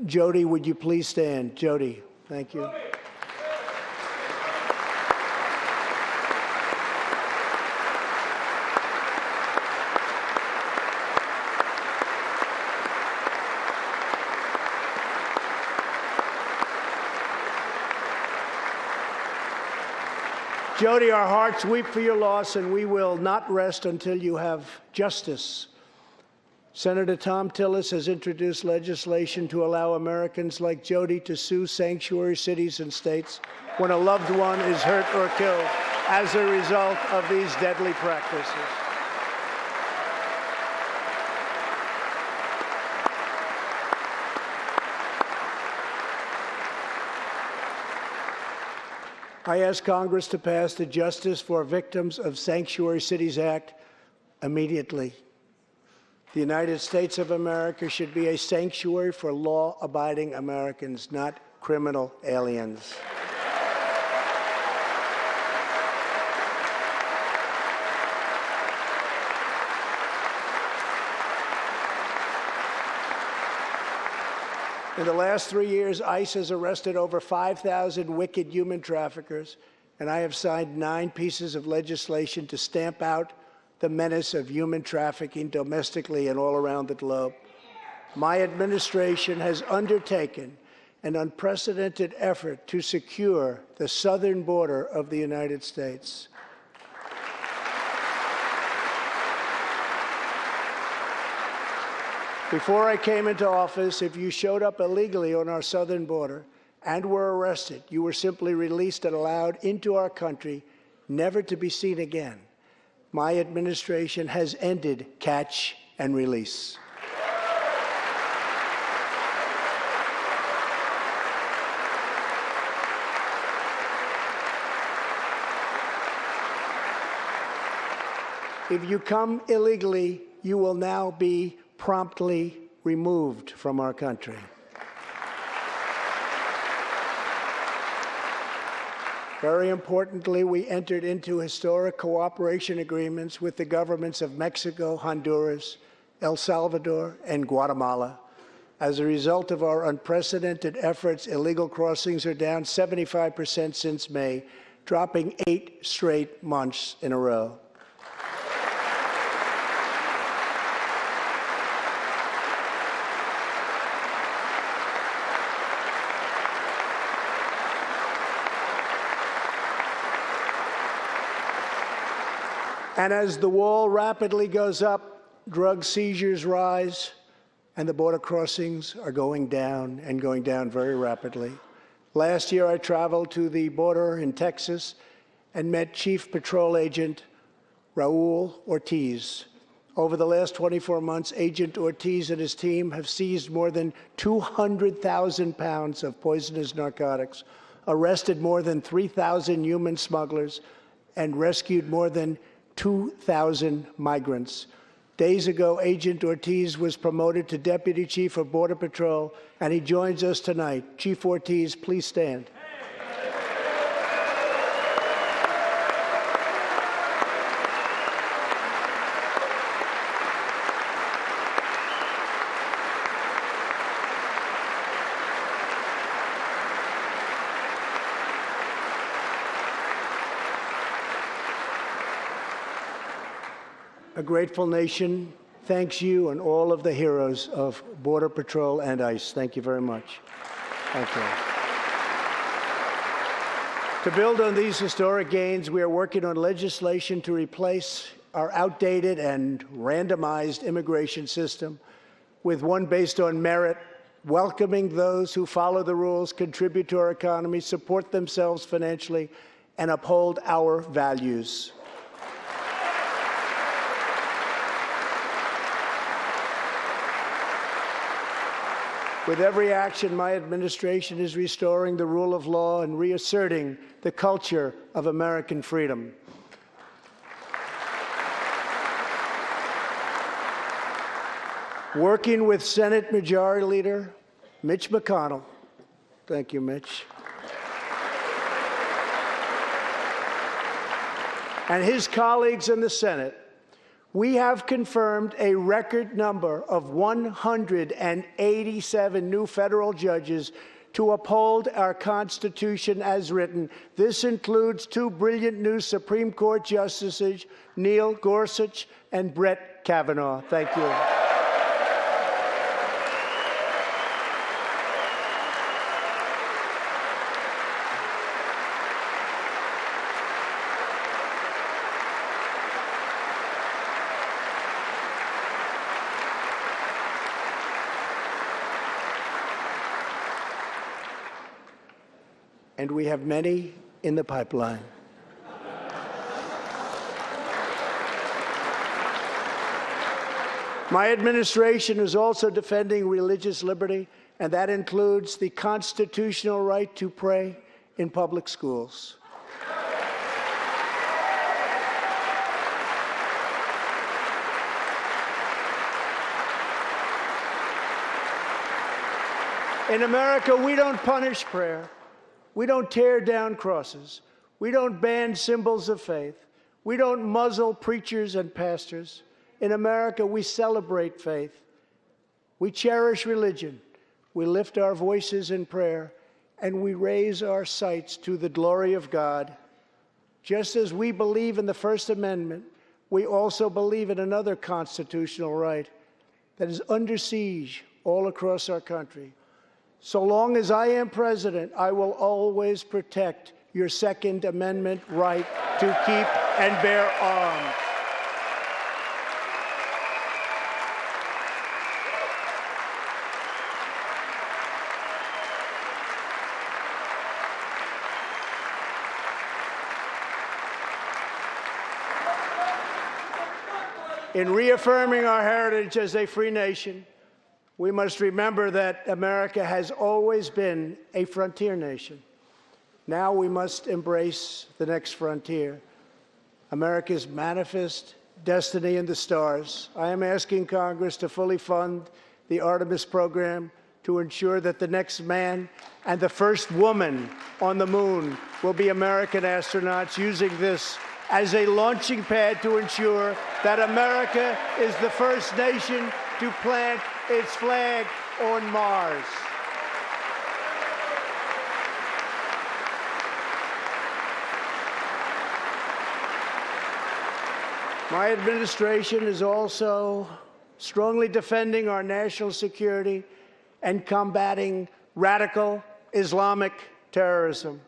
Jody, would you please stand? Jody, thank you. Jody, our hearts weep for your loss, and we will not rest until you have justice. Senator Tom Tillis has introduced legislation to allow Americans like Jody to sue sanctuary cities and states when a loved one is hurt or killed as a result of these deadly practices. I ask Congress to pass the Justice for Victims of Sanctuary Cities Act immediately. The United States of America should be a sanctuary for law-abiding Americans, not criminal aliens. In the last 3 years, ICE has arrested over 5,000 wicked human traffickers, and I have signed 9 pieces of legislation to stamp out the menace of human trafficking domestically and all around the globe. My administration has undertaken an unprecedented effort to secure the southern border of the United States. Before I came into office, if you showed up illegally on our southern border and were arrested, you were simply released and allowed into our country, never to be seen again. My administration has ended catch and release. If you come illegally, you will now be promptly removed from our country. Very importantly, we entered into historic cooperation agreements with the governments of Mexico, Honduras, El Salvador, and Guatemala. As a result of our unprecedented efforts, illegal crossings are down 75% since May, dropping 8 straight months in a row. And as the wall rapidly goes up, drug seizures rise, and the border crossings are going down and going down very rapidly. Last year, I traveled to the border in Texas and met Chief Patrol Agent Raul Ortiz. Over the last 24 months, Agent Ortiz and his team have seized more than 200,000 pounds of poisonous narcotics, arrested more than 3,000 human smugglers, and rescued more than 2,000 migrants. Days ago, Agent Ortiz was promoted to Deputy Chief of Border Patrol, and he joins us tonight. Chief Ortiz, please stand. A grateful nation thanks you and all of the heroes of Border Patrol and ICE. Thank you very much. Thank you. To build on these historic gains, we are working on legislation to replace our outdated and randomized immigration system with one based on merit, welcoming those who follow the rules, contribute to our economy, support themselves financially, and uphold our values. With every action, my administration is restoring the rule of law and reasserting the culture of American freedom. Working with Senate Majority Leader Mitch McConnell, thank you, Mitch, and his colleagues in the Senate, we have confirmed a record number of 187 new federal judges to uphold our Constitution as written. This includes 2 brilliant new Supreme Court justices, Neil Gorsuch and Brett Kavanaugh. Thank you. And we have many in the pipeline. My administration is also defending religious liberty, and that includes the constitutional right to pray in public schools. In America, we don't punish prayer. We don't tear down crosses. We don't ban symbols of faith. We don't muzzle preachers and pastors. In America, we celebrate faith. We cherish religion. We lift our voices in prayer, and we raise our sights to the glory of God. Just as we believe in the First Amendment, we also believe in another constitutional right that is under siege all across our country. So long as I am president, I will always protect your Second Amendment right to keep and bear arms. In reaffirming our heritage as a free nation, we must remember that America has always been a frontier nation. Now we must embrace the next frontier, America's manifest destiny in the stars. I am asking Congress to fully fund the Artemis program to ensure that the next man and the first woman on the moon will be American astronauts, using this as a launching pad to ensure that America is the first nation to plant its flag on Mars. My administration is also strongly defending our national security and combating radical Islamic terrorism.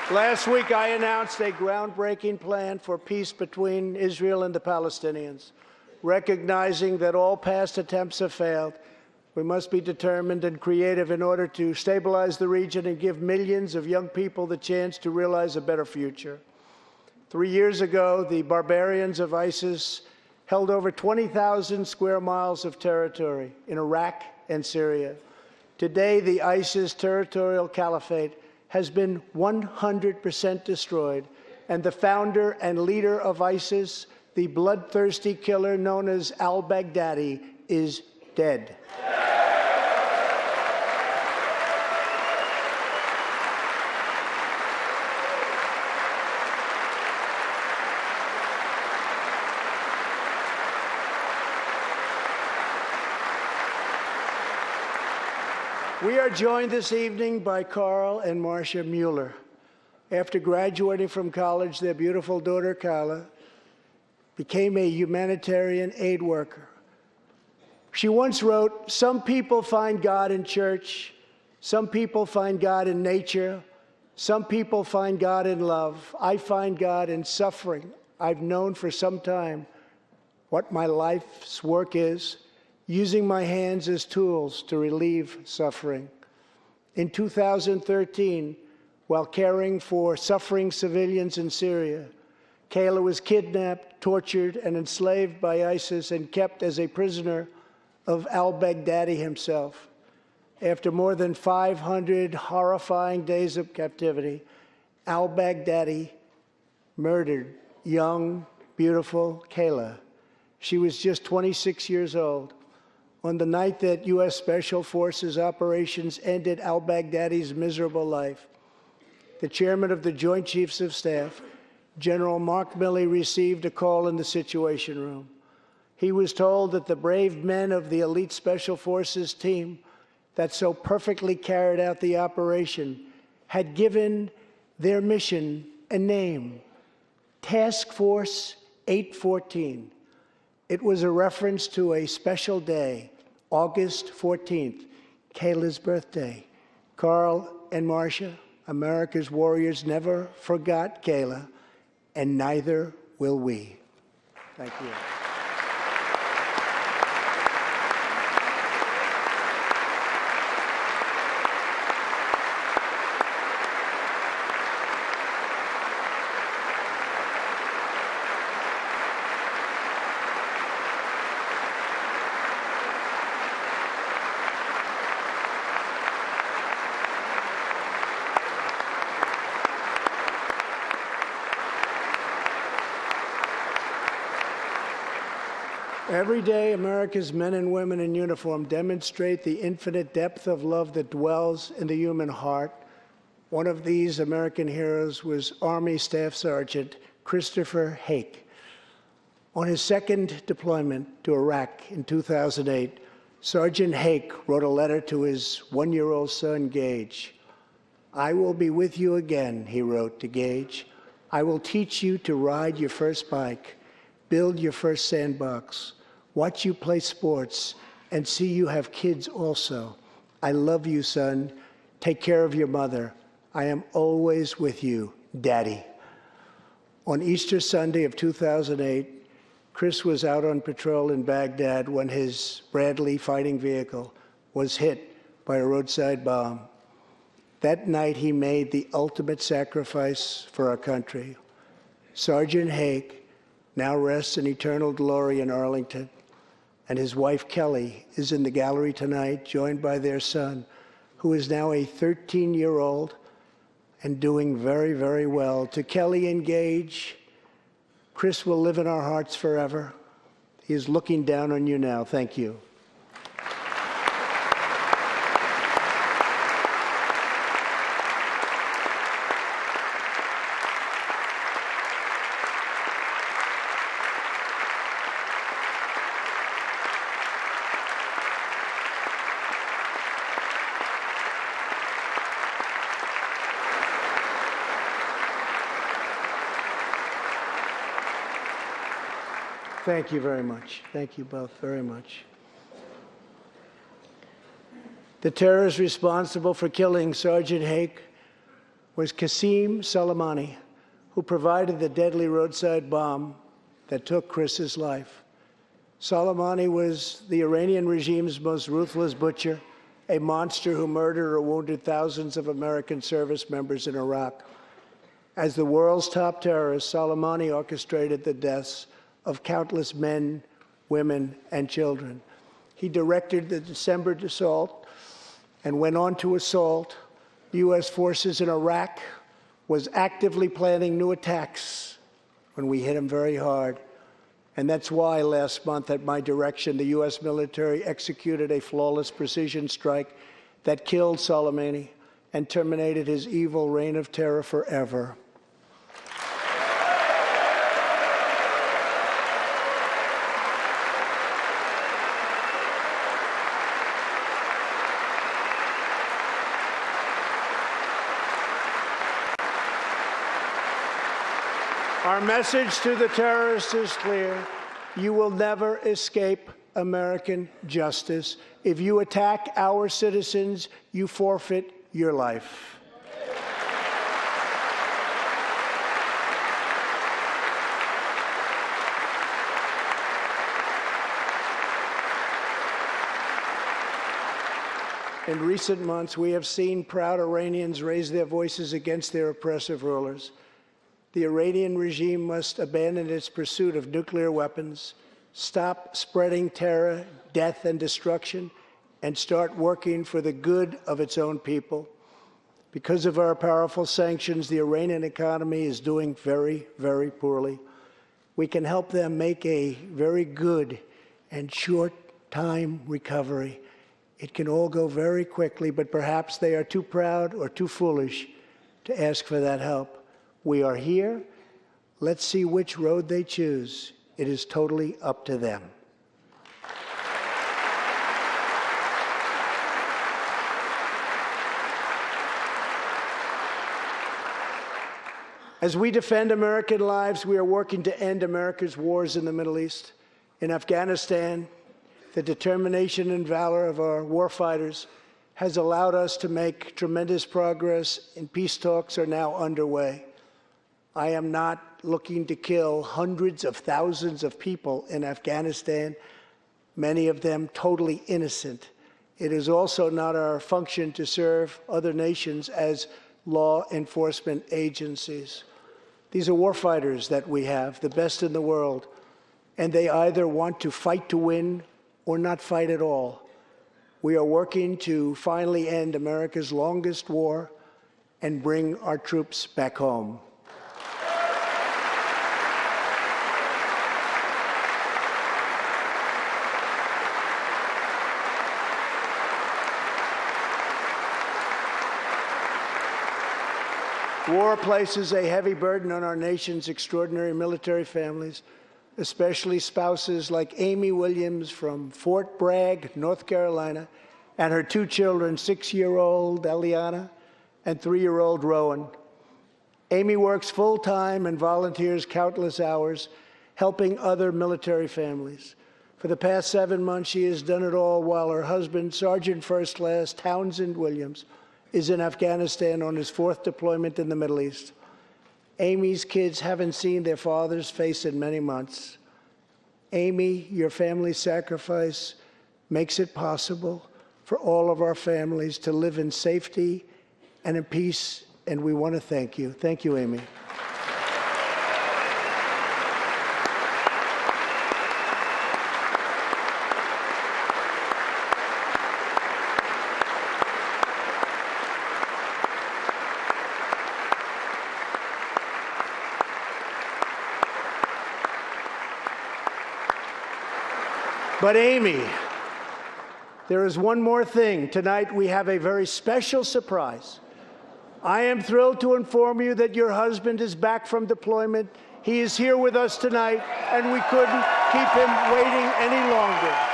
Last week, I announced a groundbreaking plan for peace between Israel and the Palestinians. Recognizing that all past attempts have failed, we must be determined and creative in order to stabilize the region and give millions of young people the chance to realize a better future. 3 years ago, the barbarians of ISIS held over 20,000 square miles of territory in Iraq and Syria. Today, the ISIS territorial caliphate has been 100% destroyed, and the founder and leader of ISIS, the bloodthirsty killer known as al-Baghdadi, is dead. We are joined this evening by Carl and Marcia Mueller. After graduating from college, their beautiful daughter, Carla, became a humanitarian aid worker. She once wrote, "Some people find God in church, some people find God in nature, some people find God in love. I find God in suffering. I've known for some time what my life's work is, using my hands as tools to relieve suffering." In 2013, while caring for suffering civilians in Syria, Kayla was kidnapped, tortured, and enslaved by ISIS and kept as a prisoner of al-Baghdadi himself. After more than 500 horrifying days of captivity, al-Baghdadi murdered young, beautiful Kayla. She was just 26 years old. On the night that U.S. Special Forces operations ended al-Baghdadi's miserable life, the chairman of the Joint Chiefs of Staff, General Mark Milley, received a call in the Situation Room. He was told that the brave men of the elite Special Forces team that so perfectly carried out the operation had given their mission a name, Task Force 814. It was a reference to a special day, August 14th, Kayla's birthday. Carl and Marcia, America's warriors, never forgot Kayla, and neither will we. Thank you. Every day, America's men and women in uniform demonstrate the infinite depth of love that dwells in the human heart. One of these American heroes was Army Staff Sergeant Christopher Hake. On his second deployment to Iraq in 2008, Sergeant Hake wrote a letter to his one-year-old son, Gage. "I will be with you again," he wrote to Gage. "I will teach you to ride your first bike, build your first sandbox, watch you play sports, and see you have kids also. I love you, son. Take care of your mother. I am always with you, Daddy." On Easter Sunday of 2008, Chris was out on patrol in Baghdad when his Bradley fighting vehicle was hit by a roadside bomb. That night, he made the ultimate sacrifice for our country. Sergeant Haig now rests in eternal glory in Arlington, and his wife, Kelly, is in the gallery tonight, joined by their son, who is now a 13-year-old and doing very, very well. To Kelly and Gage, Chris will live in our hearts forever. He is looking down on you now. Thank you. Thank you very much. Thank you both very much. The terrorist responsible for killing Sergeant Haig was Qasem Soleimani, who provided the deadly roadside bomb that took Chris's life. Soleimani was the Iranian regime's most ruthless butcher, a monster who murdered or wounded thousands of American service members in Iraq. As the world's top terrorist, Soleimani orchestrated the deaths of countless men, women, and children. He directed the December assault and went on to assault U.S. forces in Iraq, was actively planning new attacks when we hit him very hard. And that's why last month, at my direction, the U.S. military executed a flawless precision strike that killed Soleimani and terminated his evil reign of terror forever. Our message to the terrorists is clear. You will never escape American justice. If you attack our citizens, you forfeit your life. In recent months, we have seen proud Iranians raise their voices against their oppressive rulers. The Iranian regime must abandon its pursuit of nuclear weapons, stop spreading terror, death, and destruction, and start working for the good of its own people. Because of our powerful sanctions, the Iranian economy is doing very, very poorly. We can help them make a very good and short-time recovery. It can all go very quickly, but perhaps they are too proud or too foolish to ask for that help. We are here. Let's see which road they choose. It is totally up to them. As we defend American lives, we are working to end America's wars in the Middle East. In Afghanistan, the determination and valor of our warfighters has allowed us to make tremendous progress, and peace talks are now underway. I am not looking to kill hundreds of thousands of people in Afghanistan, many of them totally innocent. It is also not our function to serve other nations as law enforcement agencies. These are warfighters that we have, the best in the world, and they either want to fight to win or not fight at all. We are working to finally end America's longest war and bring our troops back home. War places a heavy burden on our nation's extraordinary military families, especially spouses like Amy Williams from Fort Bragg, North Carolina, and her two children, 6-year-old Eliana and 3-year-old Rowan. Amy works full-time and volunteers countless hours, helping other military families. For the past 7 months, she has done it all while her husband, Sergeant First Class Townsend Williams, is in Afghanistan on his 4th deployment in the Middle East. Amy's kids haven't seen their father's face in many months. Amy, your family's sacrifice makes it possible for all of our families to live in safety and in peace, and we want to thank you. Thank you, Amy. But Amy, there is one more thing. Tonight we have a very special surprise. I am thrilled to inform you that your husband is back from deployment. He is here with us tonight, and we couldn't keep him waiting any longer.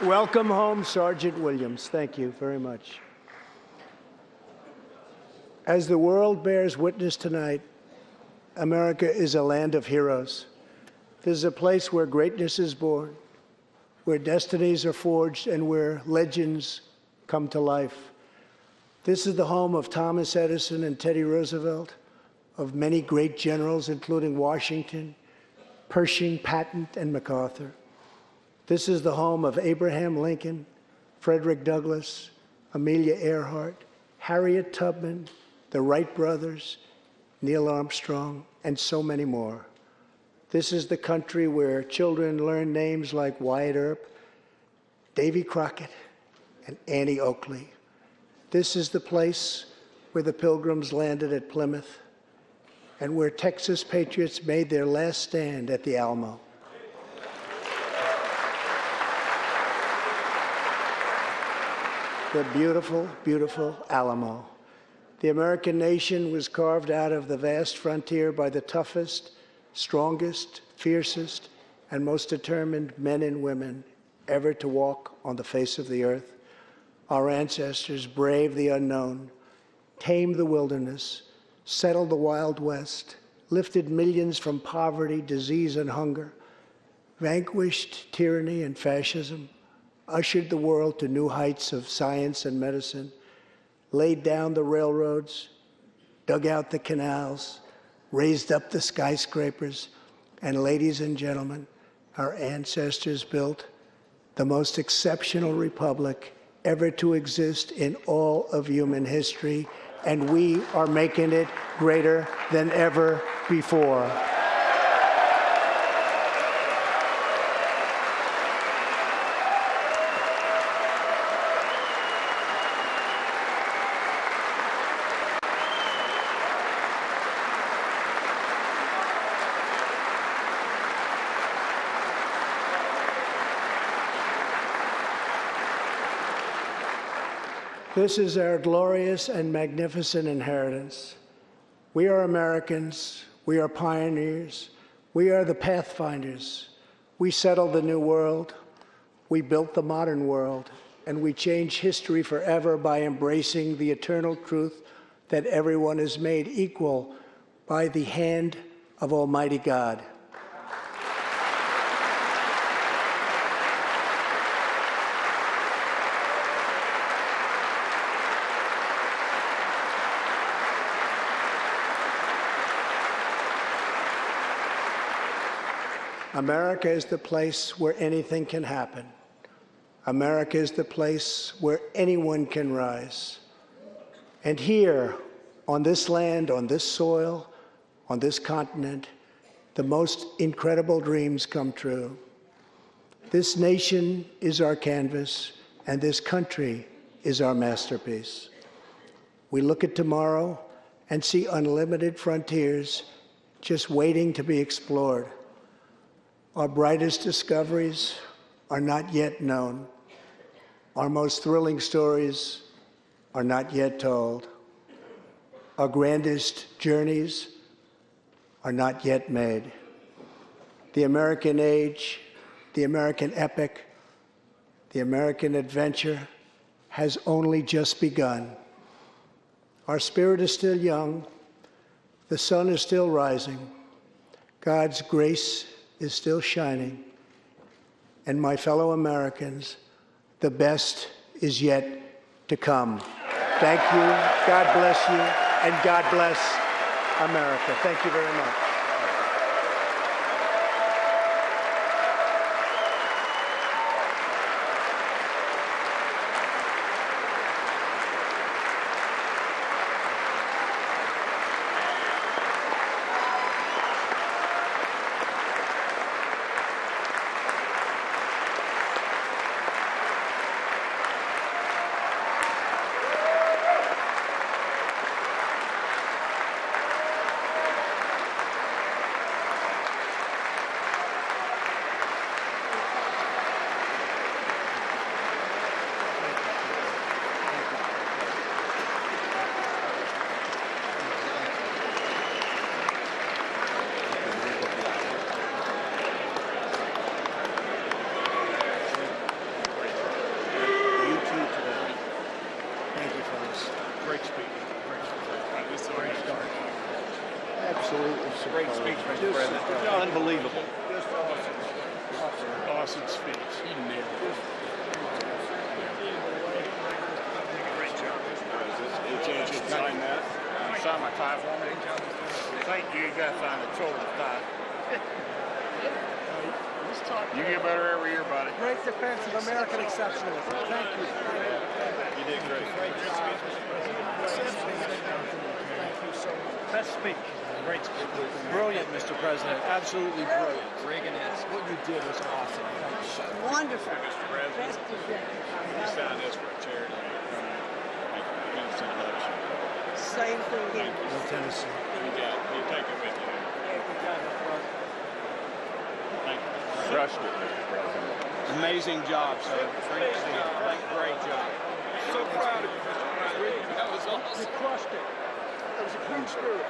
Welcome home, Sergeant Williams. Thank you very much. As the world bears witness tonight, America is a land of heroes. This is a place where greatness is born, where destinies are forged, and where legends come to life. This is the home of Thomas Edison and Teddy Roosevelt, of many great generals, including Washington, Pershing, Patton, and MacArthur. This is the home of Abraham Lincoln, Frederick Douglass, Amelia Earhart, Harriet Tubman, the Wright brothers, Neil Armstrong, and so many more. This is the country where children learn names like Wyatt Earp, Davy Crockett, and Annie Oakley. This is the place where the Pilgrims landed at Plymouth and where Texas patriots made their last stand at the Alamo. The beautiful, beautiful Alamo. The American nation was carved out of the vast frontier by the toughest, strongest, fiercest, and most determined men and women ever to walk on the face of the earth. Our ancestors braved the unknown, tamed the wilderness, settled the Wild West, lifted millions from poverty, disease, and hunger, vanquished tyranny and fascism, ushered the world to new heights of science and medicine, laid down the railroads, dug out the canals, raised up the skyscrapers, and ladies and gentlemen, our ancestors built the most exceptional republic ever to exist in all of human history, and we are making it greater than ever before. This is our glorious and magnificent inheritance. We are Americans. We are pioneers. We are the pathfinders. We settled the new world. We built the modern world. And we change history forever by embracing the eternal truth that everyone is made equal by the hand of Almighty God. America is the place where anything can happen. America is the place where anyone can rise. And here, on this land, on this soil, on this continent, the most incredible dreams come true. This nation is our canvas, and this country is our masterpiece. We look at tomorrow and see unlimited frontiers just waiting to be explored. Our brightest discoveries are not yet known. Our most thrilling stories are not yet told. Our grandest journeys are not yet made. The American age, the American epic, the American adventure has only just begun. Our spirit is still young. The sun is still rising. God's grace is still shining. And my fellow Americans, the best is yet to come. Thank you, God bless you, and God bless America. Thank you very much. Great speech, Mr. President. Unbelievable. Awesome speech. Great job, Mr. President. Any chance you'd sign that? Sign my tie for me? Thank you. You got to sign the children's tie. You get better every year, buddy. Great defense of American exceptionalism. Thank you. You did great. Great speech, Mr. President. Thank you so much. Best speech. Great speech. Brilliant, Mr. President. Absolutely brilliant. Reagan is. What you did was awesome. Thank you. Wonderful. Mr. President, you signed this for a charity. Against election. Same thing here. Tennessee. You got it. You take it with you. Thank you. Crushed it, Mr. President. Amazing job, sir. Great speech. Great job. So proud of you, Mr. President. That was awesome. You crushed it. It was a clean spirit.